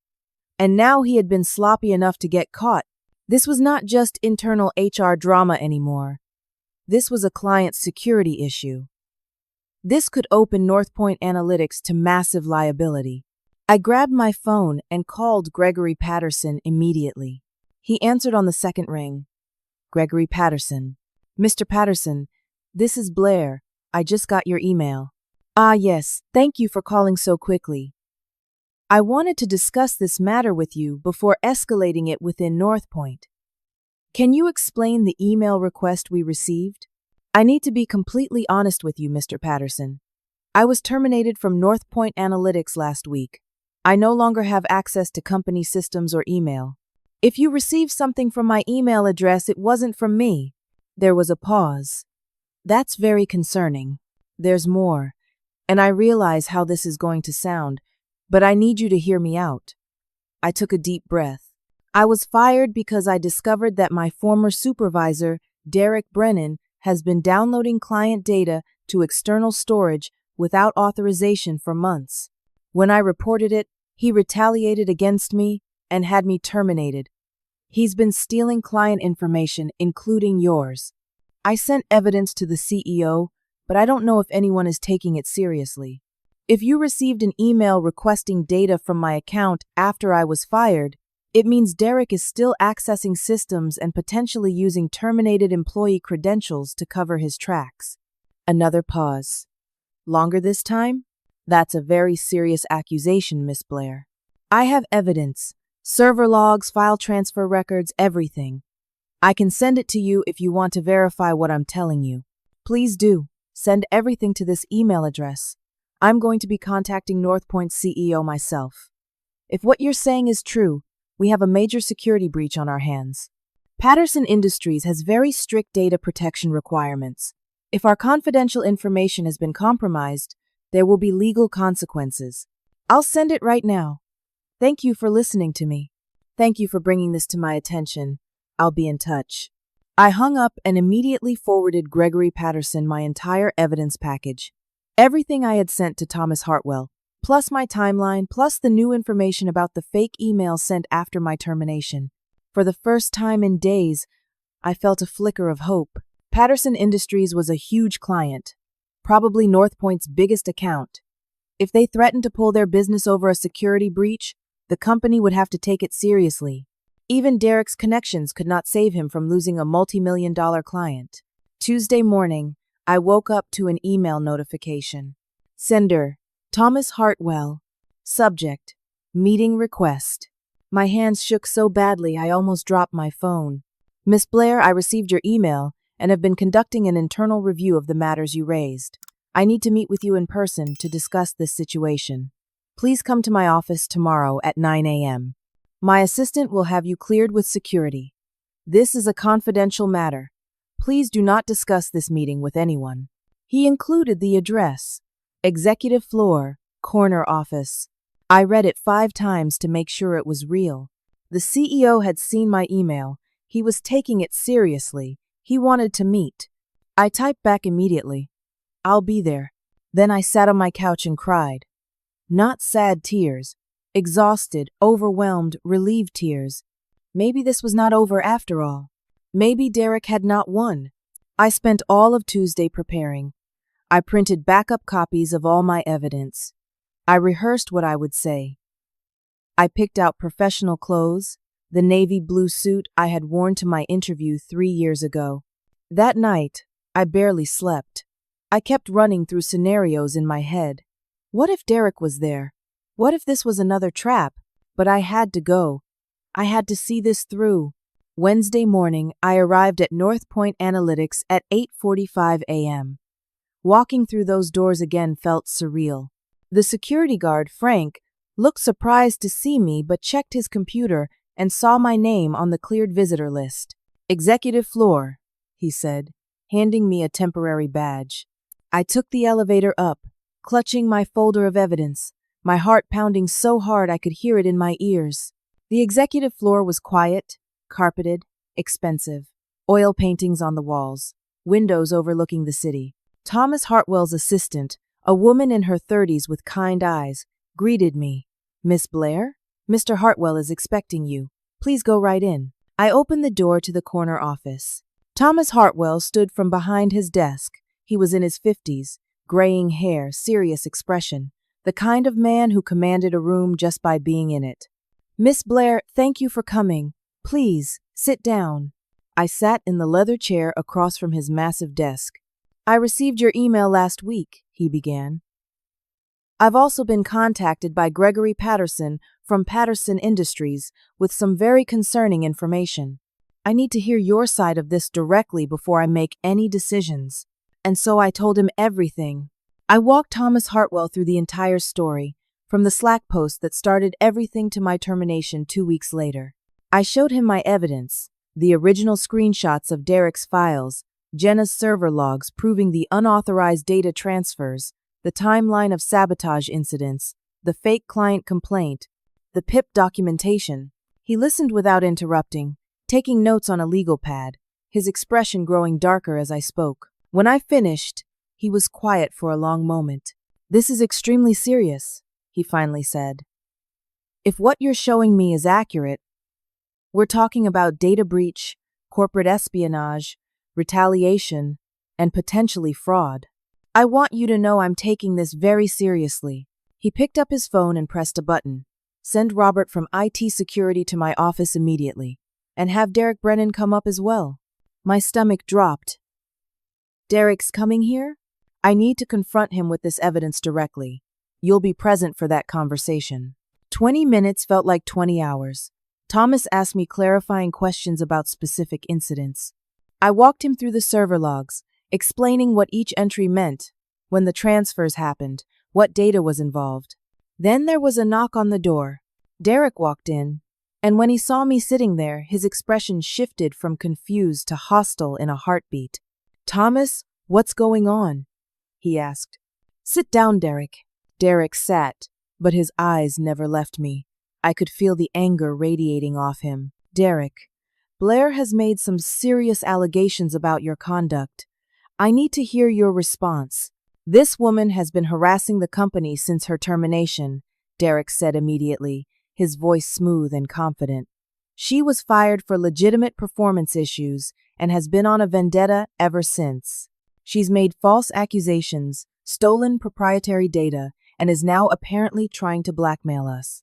And now he had been sloppy enough to get caught. This was not just internal HR drama anymore. This was a client security issue. This could open North Point Analytics to massive liability. I grabbed my phone and called Gregory Patterson immediately. He answered on the second ring. Gregory Patterson. Mr. Patterson, this is Blair. I just got your email. Ah, yes, thank you for calling so quickly. I wanted to discuss this matter with you before escalating it within North Point. Can you explain the email request we received? I need to be completely honest with you, Mr. Patterson. I was terminated from North Point Analytics last week. I no longer have access to company systems or email. If you received something from my email address, it wasn't from me. There was a pause. That's very concerning. There's more, and I realize how this is going to sound, but I need you to hear me out. I took a deep breath. I was fired because I discovered that my former supervisor, Derek Brennan, has been downloading client data to external storage without authorization for months. When I reported it, he retaliated against me and had me terminated. He's been stealing client information, including yours. I sent evidence to the CEO, but I don't know if anyone is taking it seriously. If you received an email requesting data from my account after I was fired, it means Derek is still accessing systems and potentially using terminated employee credentials to cover his tracks. Another pause. Longer this time? That's a very serious accusation, Miss Blair. I have evidence. Server logs, file transfer records, everything. I can send it to you if you want to verify what I'm telling you. Please do. Send everything to this email address. I'm going to be contacting North Point's CEO myself. If what you're saying is true, we have a major security breach on our hands. Patterson Industries has very strict data protection requirements. If our confidential information has been compromised, there will be legal consequences. I'll send it right now. Thank you for listening to me. Thank you for bringing this to my attention. I'll be in touch. I hung up and immediately forwarded Gregory Patterson my entire evidence package. Everything I had sent to Thomas Hartwell, plus my timeline, plus the new information about the fake email sent after my termination. For the first time in days, I felt a flicker of hope. Patterson Industries was a huge client, probably North Point's biggest account. If they threatened to pull their business over a security breach, the company would have to take it seriously. Even Derek's connections could not save him from losing a multi-million-dollar client. Tuesday morning, I woke up to an email notification. Sender: Thomas Hartwell. Subject: Meeting request. My hands shook so badly I almost dropped my phone. Miss Blair, I received your email and have been conducting an internal review of the matters you raised. I need to meet with you in person to discuss this situation. Please come to my office tomorrow at 9 a.m. My assistant will have you cleared with security. This is a confidential matter. Please do not discuss this meeting with anyone. He included the address: Executive Floor, Corner Office. I read it 5 times to make sure it was real. The CEO had seen my email. He was taking it seriously. He wanted to meet. I typed back immediately. I'll be there. Then I sat on my couch and cried. Not sad tears. Exhausted, overwhelmed, relieved tears. Maybe this was not over after all. Maybe Derek had not won. I spent all of Tuesday preparing. I printed backup copies of all my evidence. I rehearsed what I would say. I picked out professional clothes, the navy blue suit I had worn to my interview 3 years ago. That night, I barely slept. I kept running through scenarios in my head. What if Derek was there? What if this was another trap? But I had to go. I had to see this through. Wednesday morning, I arrived at North Point Analytics at 8:45 a.m. Walking through those doors again felt surreal. The security guard, Frank, looked surprised to see me but checked his computer and saw my name on the cleared visitor list. Executive floor, he said, handing me a temporary badge. I took the elevator up, clutching my folder of evidence, my heart pounding so hard I could hear it in my ears. The executive floor was quiet, carpeted, expensive, oil paintings on the walls, windows overlooking the city. Thomas Hartwell's assistant, a woman in her 30s with kind eyes, greeted me. Miss Blair? Mr. Hartwell is expecting you. Please go right in. I opened the door to the corner office. Thomas Hartwell stood from behind his desk. He was in his 50s, graying hair, serious expression, the kind of man who commanded a room just by being in it. Miss Blair, thank you for coming. Please, sit down. I sat in the leather chair across from his massive desk. I received your email last week, he began. I've also been contacted by Gregory Patterson from Patterson Industries with some very concerning information. I need to hear your side of this directly before I make any decisions. And so I told him everything. I walked Thomas Hartwell through the entire story, from the Slack post that started everything to my termination 2 weeks later. I showed him my evidence, the original screenshots of Derek's files, Jenna's server logs proving the unauthorized data transfers, the timeline of sabotage incidents, the fake client complaint, the PIP documentation. He listened without interrupting, taking notes on a legal pad, his expression growing darker as I spoke. When I finished, he was quiet for a long moment. This is extremely serious, he finally said. If what you're showing me is accurate, we're talking about data breach, corporate espionage, retaliation, and potentially fraud. I want you to know I'm taking this very seriously. He picked up his phone and pressed a button. Send Robert from IT security to my office immediately, and have Derek Brennan come up as well. My stomach dropped. Derek's coming here? I need to confront him with this evidence directly. You'll be present for that conversation. 20 minutes felt like 20 hours. Thomas asked me clarifying questions about specific incidents. I walked him through the server logs, explaining what each entry meant, when the transfers happened, what data was involved. Then there was a knock on the door. Derek walked in, and when he saw me sitting there, his expression shifted from confused to hostile in a heartbeat. Thomas, what's going on? He asked. Sit down, Derek. Derek sat, but his eyes never left me. I could feel the anger radiating off him. Derek, Blair has made some serious allegations about your conduct. I need to hear your response. This woman has been harassing the company since her termination, Derek said immediately, his voice smooth and confident. She was fired for legitimate performance issues and has been on a vendetta ever since. She's made false accusations, stolen proprietary data, and is now apparently trying to blackmail us.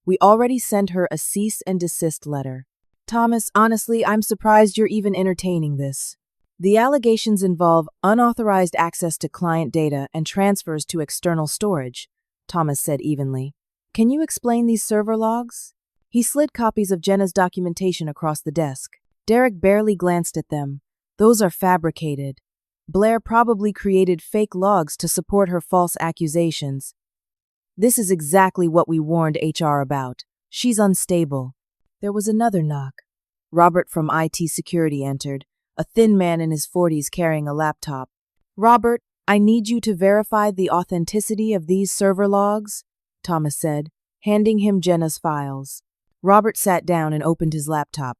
We already sent her a cease and desist letter. Thomas, honestly, I'm surprised you're even entertaining this. The allegations involve unauthorized access to client data and transfers to external storage, Thomas said evenly. Can you explain these server logs? He slid copies of Jenna's documentation across the desk. Derek barely glanced at them. Those are fabricated. Blair probably created fake logs to support her false accusations. This is exactly what we warned HR about. She's unstable. There was another knock. Robert from IT security entered, a thin man in his 40s carrying a laptop. Robert, I need you to verify the authenticity of these server logs, Thomas said, handing him Jenna's files. Robert sat down and opened his laptop.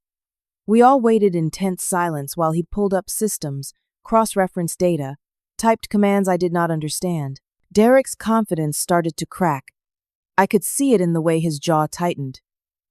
We all waited in tense silence while he pulled up systems, cross-referenced data, typed commands I did not understand. Derek's confidence started to crack. I could see it in the way his jaw tightened,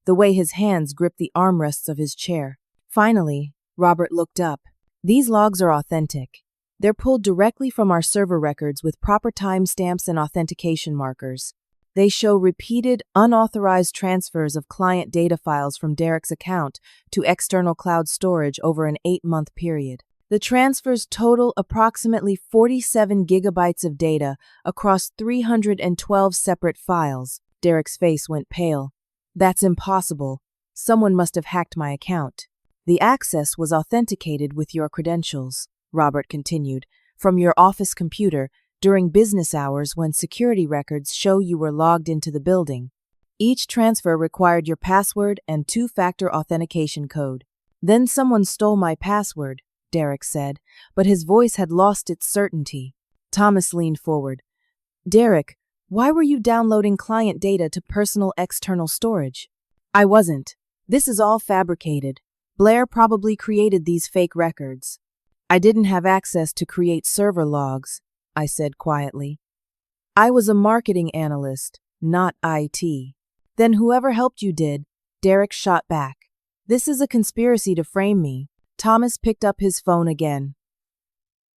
the way his hands gripped the armrests of his chair. Finally, Robert looked up. These logs are authentic. They're pulled directly from our server records with proper timestamps and authentication markers. They show repeated, unauthorized transfers of client data files from Derek's account to external cloud storage over an 8-month period. The transfers total approximately 47 gigabytes of data across 312 separate files. Derek's face went pale. That's impossible. Someone must have hacked my account. The access was authenticated with your credentials, Robert continued, from your office computer during business hours when security records show you were logged into the building. Each transfer required your password and two-factor authentication code. Then someone stole my password, Derek said, but his voice had lost its certainty. Thomas leaned forward. Derek, why were you downloading client data to personal external storage? I wasn't. This is all fabricated. Blair probably created these fake records. I didn't have access to create server logs, I said quietly. I was a marketing analyst, not IT. Then whoever helped you did, Derek shot back. This is a conspiracy to frame me. Thomas picked up his phone again.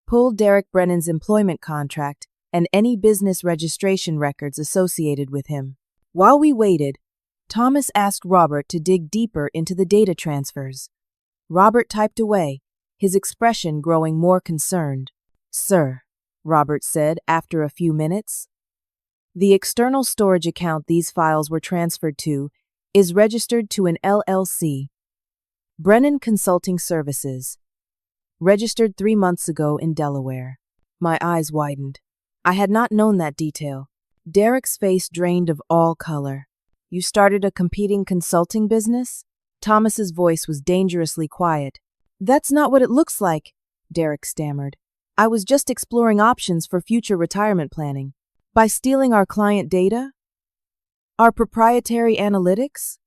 Pulled Derek Brennan's employment contract and any business registration records associated with him. While we waited, Thomas asked Robert to dig deeper into the data transfers. Robert typed away, his expression growing more concerned. Sir, Robert said after a few minutes, the external storage account these files were transferred to is registered to an LLC, Brennan Consulting Services, registered 3 months ago in Delaware. My eyes widened. I had not known that detail. Derek's face drained of all color. You started a competing consulting business? Thomas's voice was dangerously quiet. That's not what it looks like, Derek stammered. I was just exploring options for future retirement planning. By stealing our client data? Our proprietary analytics?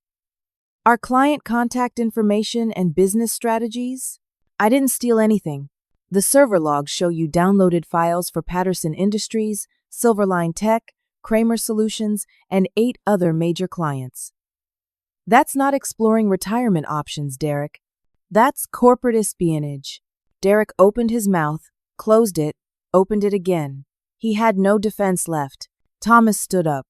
Our client contact information and business strategies? I didn't steal anything. The server logs show you downloaded files for Patterson Industries, Silverline Tech, Kramer Solutions, and 8 other major clients. That's not exploring retirement options, Derek. That's corporate espionage. Derek opened his mouth, closed it, opened it again. He had no defense left. Thomas stood up.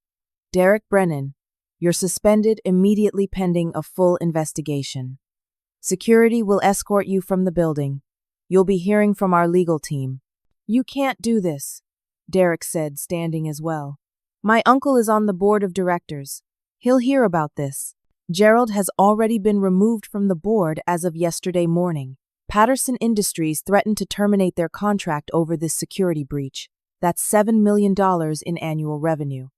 Derek Brennan, you're suspended immediately pending a full investigation. Security will escort you from the building. You'll be hearing from our legal team. You can't do this, Derek said, standing as well. My uncle is on the board of directors. He'll hear about this. Gerald has already been removed from the board as of yesterday morning. Patterson Industries threatened to terminate their contract over this security breach. That's $7 million in annual revenue.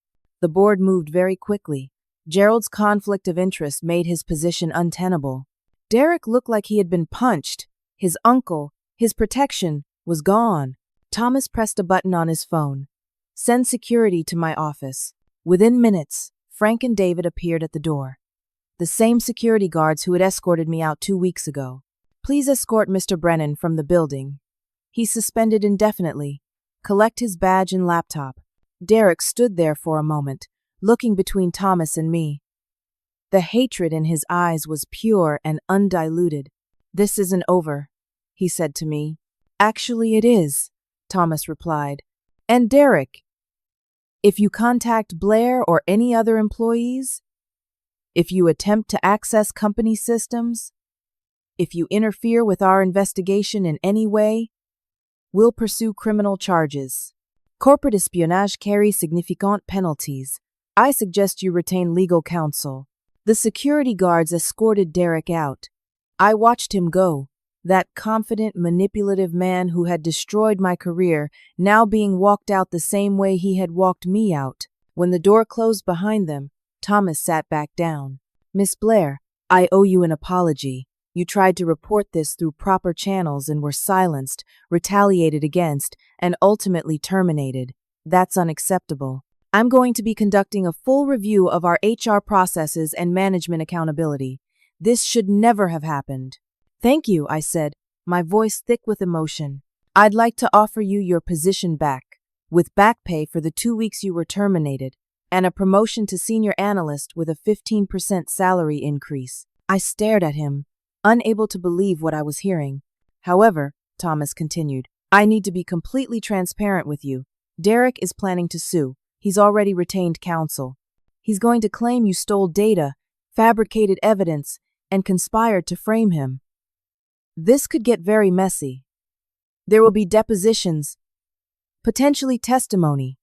The board moved very quickly. Gerald's conflict of interest made his position untenable. Derek looked like he had been punched. His uncle, his protection, was gone. Thomas pressed a button on his phone. Send security to my office. Within minutes, Frank and David appeared at the door. The same security guards who had escorted me out 2 weeks ago. Please escort Mr. Brennan from the building. He's suspended indefinitely. Collect his badge and laptop. Derek stood there for a moment, looking between Thomas and me. The hatred in his eyes was pure and undiluted. This isn't over, he said to me. Actually, it is, Thomas replied. And Derek, if you contact Blair or any other employees, if you attempt to access company systems, if you interfere with our investigation in any way, we'll pursue criminal charges. Corporate espionage carries significant penalties. I suggest you retain legal counsel. The security guards escorted Derek out. I watched him go, that confident, manipulative man who had destroyed my career, now being walked out the same way he had walked me out. When the door closed behind them, Thomas sat back down. Miss Blair, I owe you an apology. You tried to report this through proper channels and were silenced, retaliated against, and ultimately terminated. That's unacceptable. I'm going to be conducting a full review of our HR processes and management accountability. This should never have happened. Thank you, I said, my voice thick with emotion. I'd like to offer you your position back, with back pay for the 2 weeks you were terminated, and a promotion to senior analyst with a 15% salary increase. I stared at him, unable to believe what I was hearing. However, Thomas continued, I need to be completely transparent with you. Derek is planning to sue. He's already retained counsel. He's going to claim you stole data, fabricated evidence, and conspired to frame him. This could get very messy. There will be depositions, potentially testimony.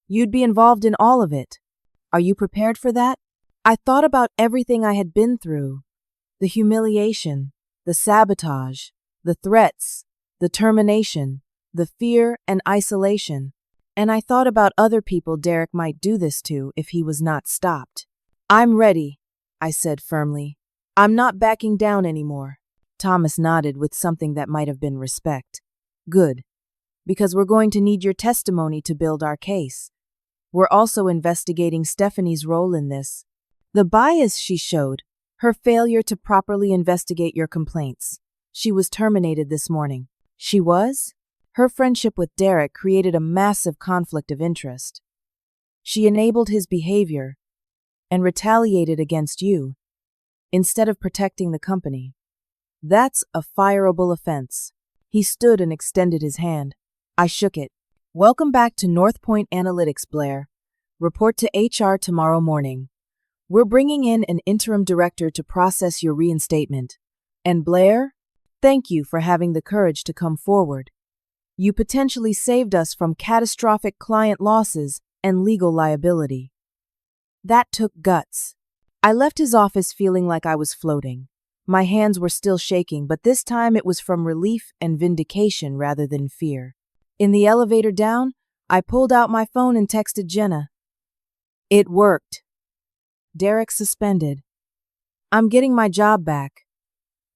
You'd be involved in all of it. Are you prepared for that? I thought about everything I had been through. The humiliation, the sabotage, the threats, the termination, the fear and isolation. And I thought about other people Derek might do this to if he was not stopped. I'm ready, I said firmly. I'm not backing down anymore. Thomas nodded with something that might have been respect. Good, because we're going to need your testimony to build our case. We're also investigating Stephanie's role in this. The bias she showed, her failure to properly investigate your complaints. She was terminated this morning. She was? Her friendship with Derek created a massive conflict of interest. She enabled his behavior and retaliated against you, instead of protecting the company. That's a fireable offense. He stood and extended his hand. I shook it. Welcome back to North Point Analytics, Blair. Report to HR tomorrow morning. We're bringing in an interim director to process your reinstatement. And Blair, thank you for having the courage to come forward. You potentially saved us from catastrophic client losses and legal liability. That took guts. I left his office feeling like I was floating. My hands were still shaking, but this time it was from relief and vindication rather than fear. In the elevator down, I pulled out my phone and texted Jenna. It worked. Derek suspended. I'm getting my job back.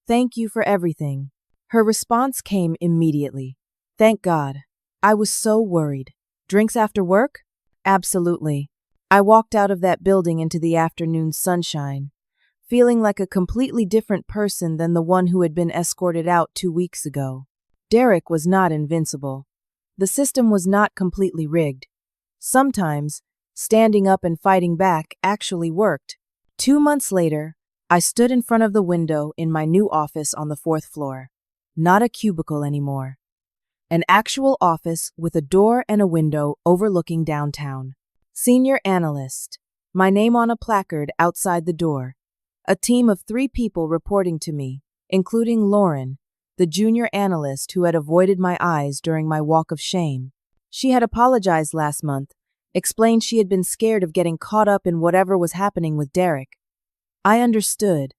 Thank you for everything. Her response came immediately. Thank God. I was so worried. Drinks after work? Absolutely. I walked out of that building into the afternoon sunshine, feeling like a completely different person than the one who had been escorted out 2 weeks ago. Derek was not invincible. The system was not completely rigged. Sometimes, standing up and fighting back actually worked. 2 months later, I stood in front of the window in my new office on the 4th floor. Not a cubicle anymore. An actual office with a door and a window overlooking downtown. Senior analyst. My name on a placard outside the door. A team of 3 people reporting to me, including Lauren, the junior analyst who had avoided my eyes during my walk of shame. She had apologized last month, explained she had been scared of getting caught up in whatever was happening with Derek. I understood.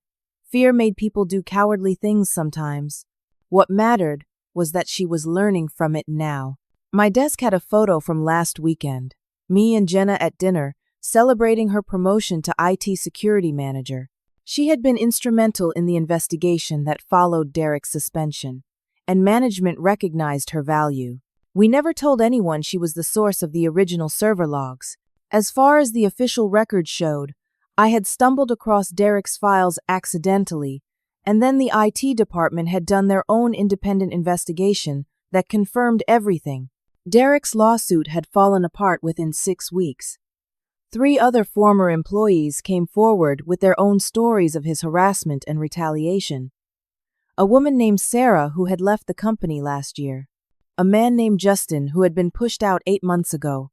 Fear made people do cowardly things sometimes. What mattered was that she was learning from it now. My desk had a photo from last weekend. Me and Jenna at dinner, celebrating her promotion to IT security manager. She had been instrumental in the investigation that followed Derek's suspension, and management recognized her value. We never told anyone she was the source of the original server logs. As far as the official record showed, I had stumbled across Derek's files accidentally, and then the IT department had done their own independent investigation that confirmed everything. Derek's lawsuit had fallen apart within 6 weeks. 3 other former employees came forward with their own stories of his harassment and retaliation. A woman named Sarah who had left the company last year. A man named Justin who had been pushed out 8 months ago.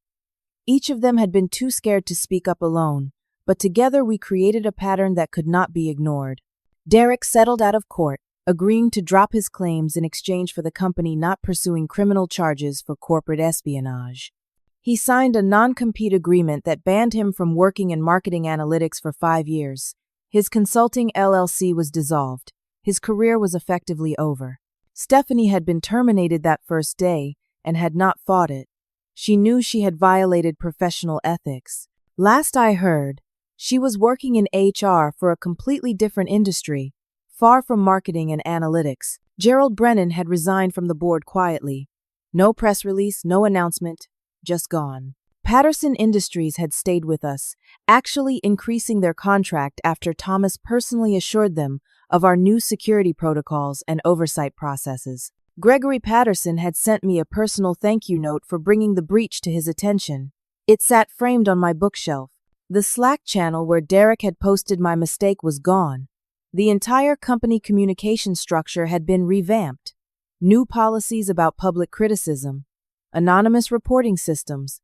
Each of them had been too scared to speak up alone, but together we created a pattern that could not be ignored. Derek settled out of court, agreeing to drop his claims in exchange for the company not pursuing criminal charges for corporate espionage. He signed a non-compete agreement that banned him from working in marketing analytics for 5 years. His consulting LLC was dissolved. His career was effectively over. Stephanie had been terminated that first day and had not fought it. She knew she had violated professional ethics. Last I heard, she was working in HR for a completely different industry, far from marketing and analytics. Gerald Brennan had resigned from the board quietly. No press release, no announcement, just gone. Patterson Industries had stayed with us, actually increasing their contract after Thomas personally assured them of our new security protocols and oversight processes. Gregory Patterson had sent me a personal thank you note for bringing the breach to his attention. It sat framed on my bookshelf. The Slack channel where Derek had posted my mistake was gone. The entire company communication structure had been revamped. New policies about public criticism, anonymous reporting systems,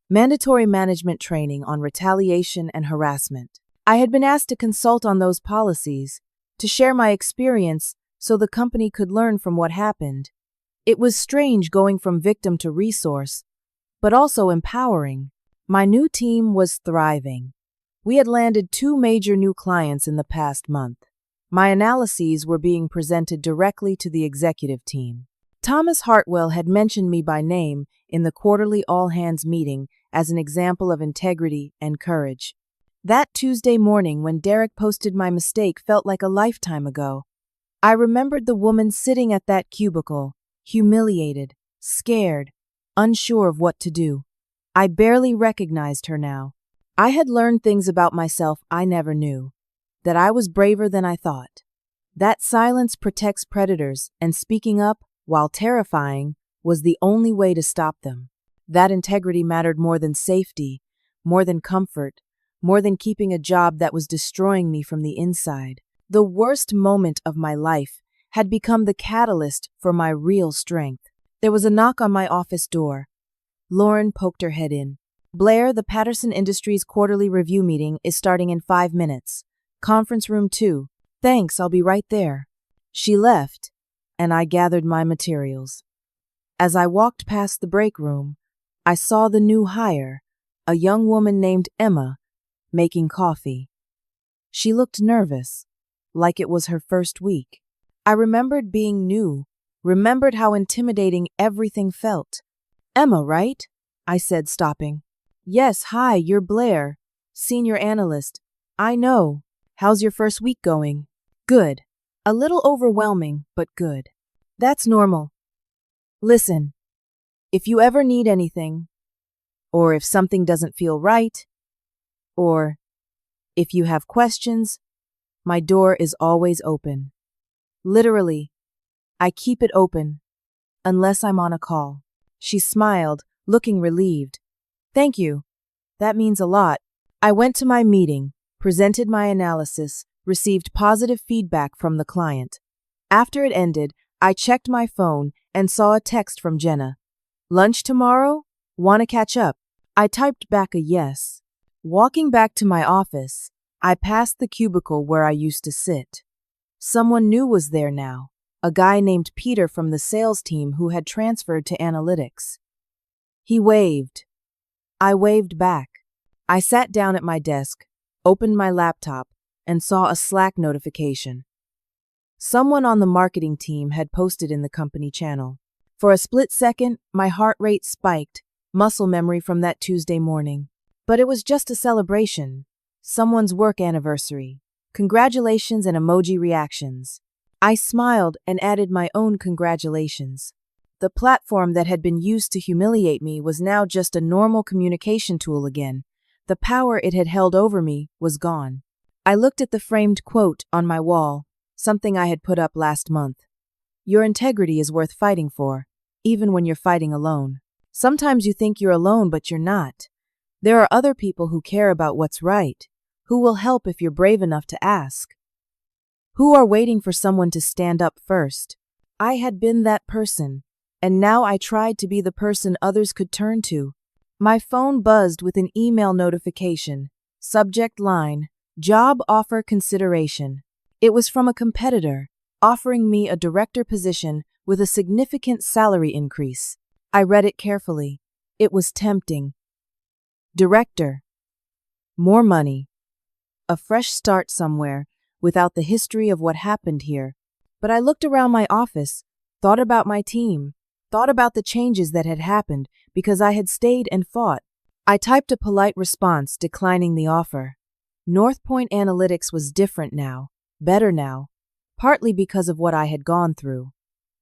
mandatory management training on retaliation and harassment. I had been asked to consult on those policies, to share my experience so the company could learn from what happened. It was strange going from victim to resource, but also empowering. My new team was thriving. We had landed 2 major new clients in the past month. My analyses were being presented directly to the executive team. Thomas Hartwell had mentioned me by name in the quarterly all-hands meeting as an example of integrity and courage. That Tuesday morning when Derek posted my mistake felt like a lifetime ago. I remembered the woman sitting at that cubicle, humiliated, scared, unsure of what to do. I barely recognized her now. I had learned things about myself I never knew. That I was braver than I thought. That silence protects predators, and speaking up, while terrifying, was the only way to stop them. That integrity mattered more than safety, more than comfort, more than keeping a job that was destroying me from the inside. The worst moment of my life had become the catalyst for my real strength. There was a knock on my office door. Lauren poked her head in. "Blair, the Patterson Industries quarterly review meeting is starting in 5 minutes. Conference room 2. Thanks, I'll be right there." She left, and I gathered my materials. As I walked past the break room, I saw the new hire, a young woman named Emma, making coffee. She looked nervous, like it was her first week. I remembered being new, remembered how intimidating everything felt. "Emma, right?" I said, stopping. "Yes, hi, you're Blair, senior analyst. I know. How's your first week going?" "Good. A little overwhelming, but good." "That's normal. Listen, if you ever need anything, or if something doesn't feel right, or if you have questions, my door is always open. Literally, I keep it open, unless I'm on a call." She smiled, looking relieved. "Thank you. That means a lot." I went to my meeting, presented my analysis, received positive feedback from the client. After it ended, I checked my phone and saw a text from Jenna. "Lunch tomorrow? Want to catch up?" I typed back a yes. Walking back to my office, I passed the cubicle where I used to sit. Someone new was there now, a guy named Peter from the sales team who had transferred to analytics. He waved. I waved back. I sat down at my desk, opened my laptop, and saw a Slack notification. Someone on the marketing team had posted in the company channel. For a split second, my heart rate spiked, muscle memory from that Tuesday morning. But it was just a celebration. Someone's work anniversary. Congratulations and emoji reactions. I smiled and added my own congratulations. The platform that had been used to humiliate me was now just a normal communication tool again. The power it had held over me was gone. I looked at the framed quote on my wall, something I had put up last month. "Your integrity is worth fighting for, even when you're fighting alone. Sometimes you think you're alone, but you're not. There are other people who care about what's right, who will help if you're brave enough to ask, who are waiting for someone to stand up first." I had been that person, and now I tried to be the person others could turn to. My phone buzzed with an email notification. Subject line, "Job offer consideration." It was from a competitor, offering me a director position with a significant salary increase. I read it carefully. It was tempting. Director. More money. A fresh start somewhere, without the history of what happened here. But I looked around my office, thought about my team, thought about the changes that had happened because I had stayed and fought. I typed a polite response declining the offer. North Point Analytics was different now, better now, partly because of what I had gone through.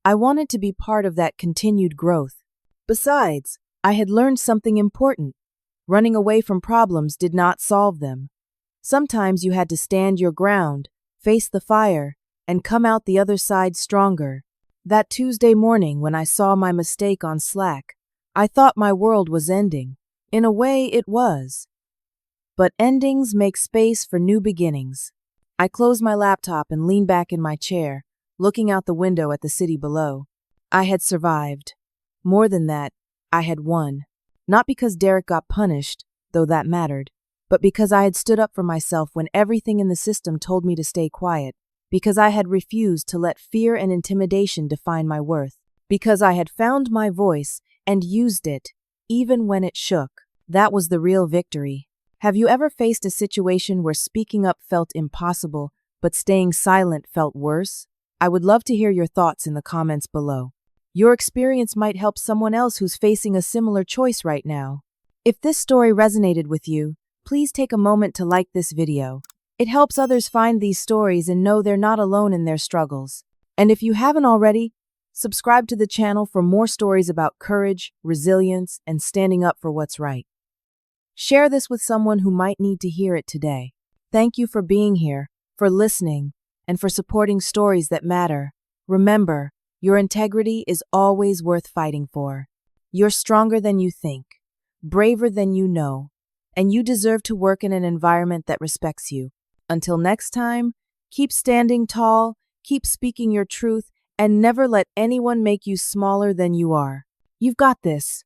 I wanted to be part of that continued growth. Besides, I had learned something important. Running away from problems did not solve them. Sometimes you had to stand your ground, face the fire, and come out the other side stronger. That Tuesday morning when I saw my mistake on Slack, I thought my world was ending. In a way, it was. But endings make space for new beginnings. I closed my laptop and leaned back in my chair, looking out the window at the city below. I had survived. More than that, I had won. Not because Derek got punished, though that mattered, but because I had stood up for myself when everything in the system told me to stay quiet, because I had refused to let fear and intimidation define my worth, because I had found my voice and used it, even when it shook. That was the real victory. Have you ever faced a situation where speaking up felt impossible, but staying silent felt worse? I would love to hear your thoughts in the comments below. Your experience might help someone else who's facing a similar choice right now. If this story resonated with you, please take a moment to like this video. It helps others find these stories and know they're not alone in their struggles. And if you haven't already, subscribe to the channel for more stories about courage, resilience, and standing up for what's right. Share this with someone who might need to hear it today. Thank you for being here, for listening, and for supporting stories that matter. Remember, your integrity is always worth fighting for. You're stronger than you think, braver than you know, and you deserve to work in an environment that respects you. Until next time, keep standing tall, keep speaking your truth, and never let anyone make you smaller than you are. You've got this.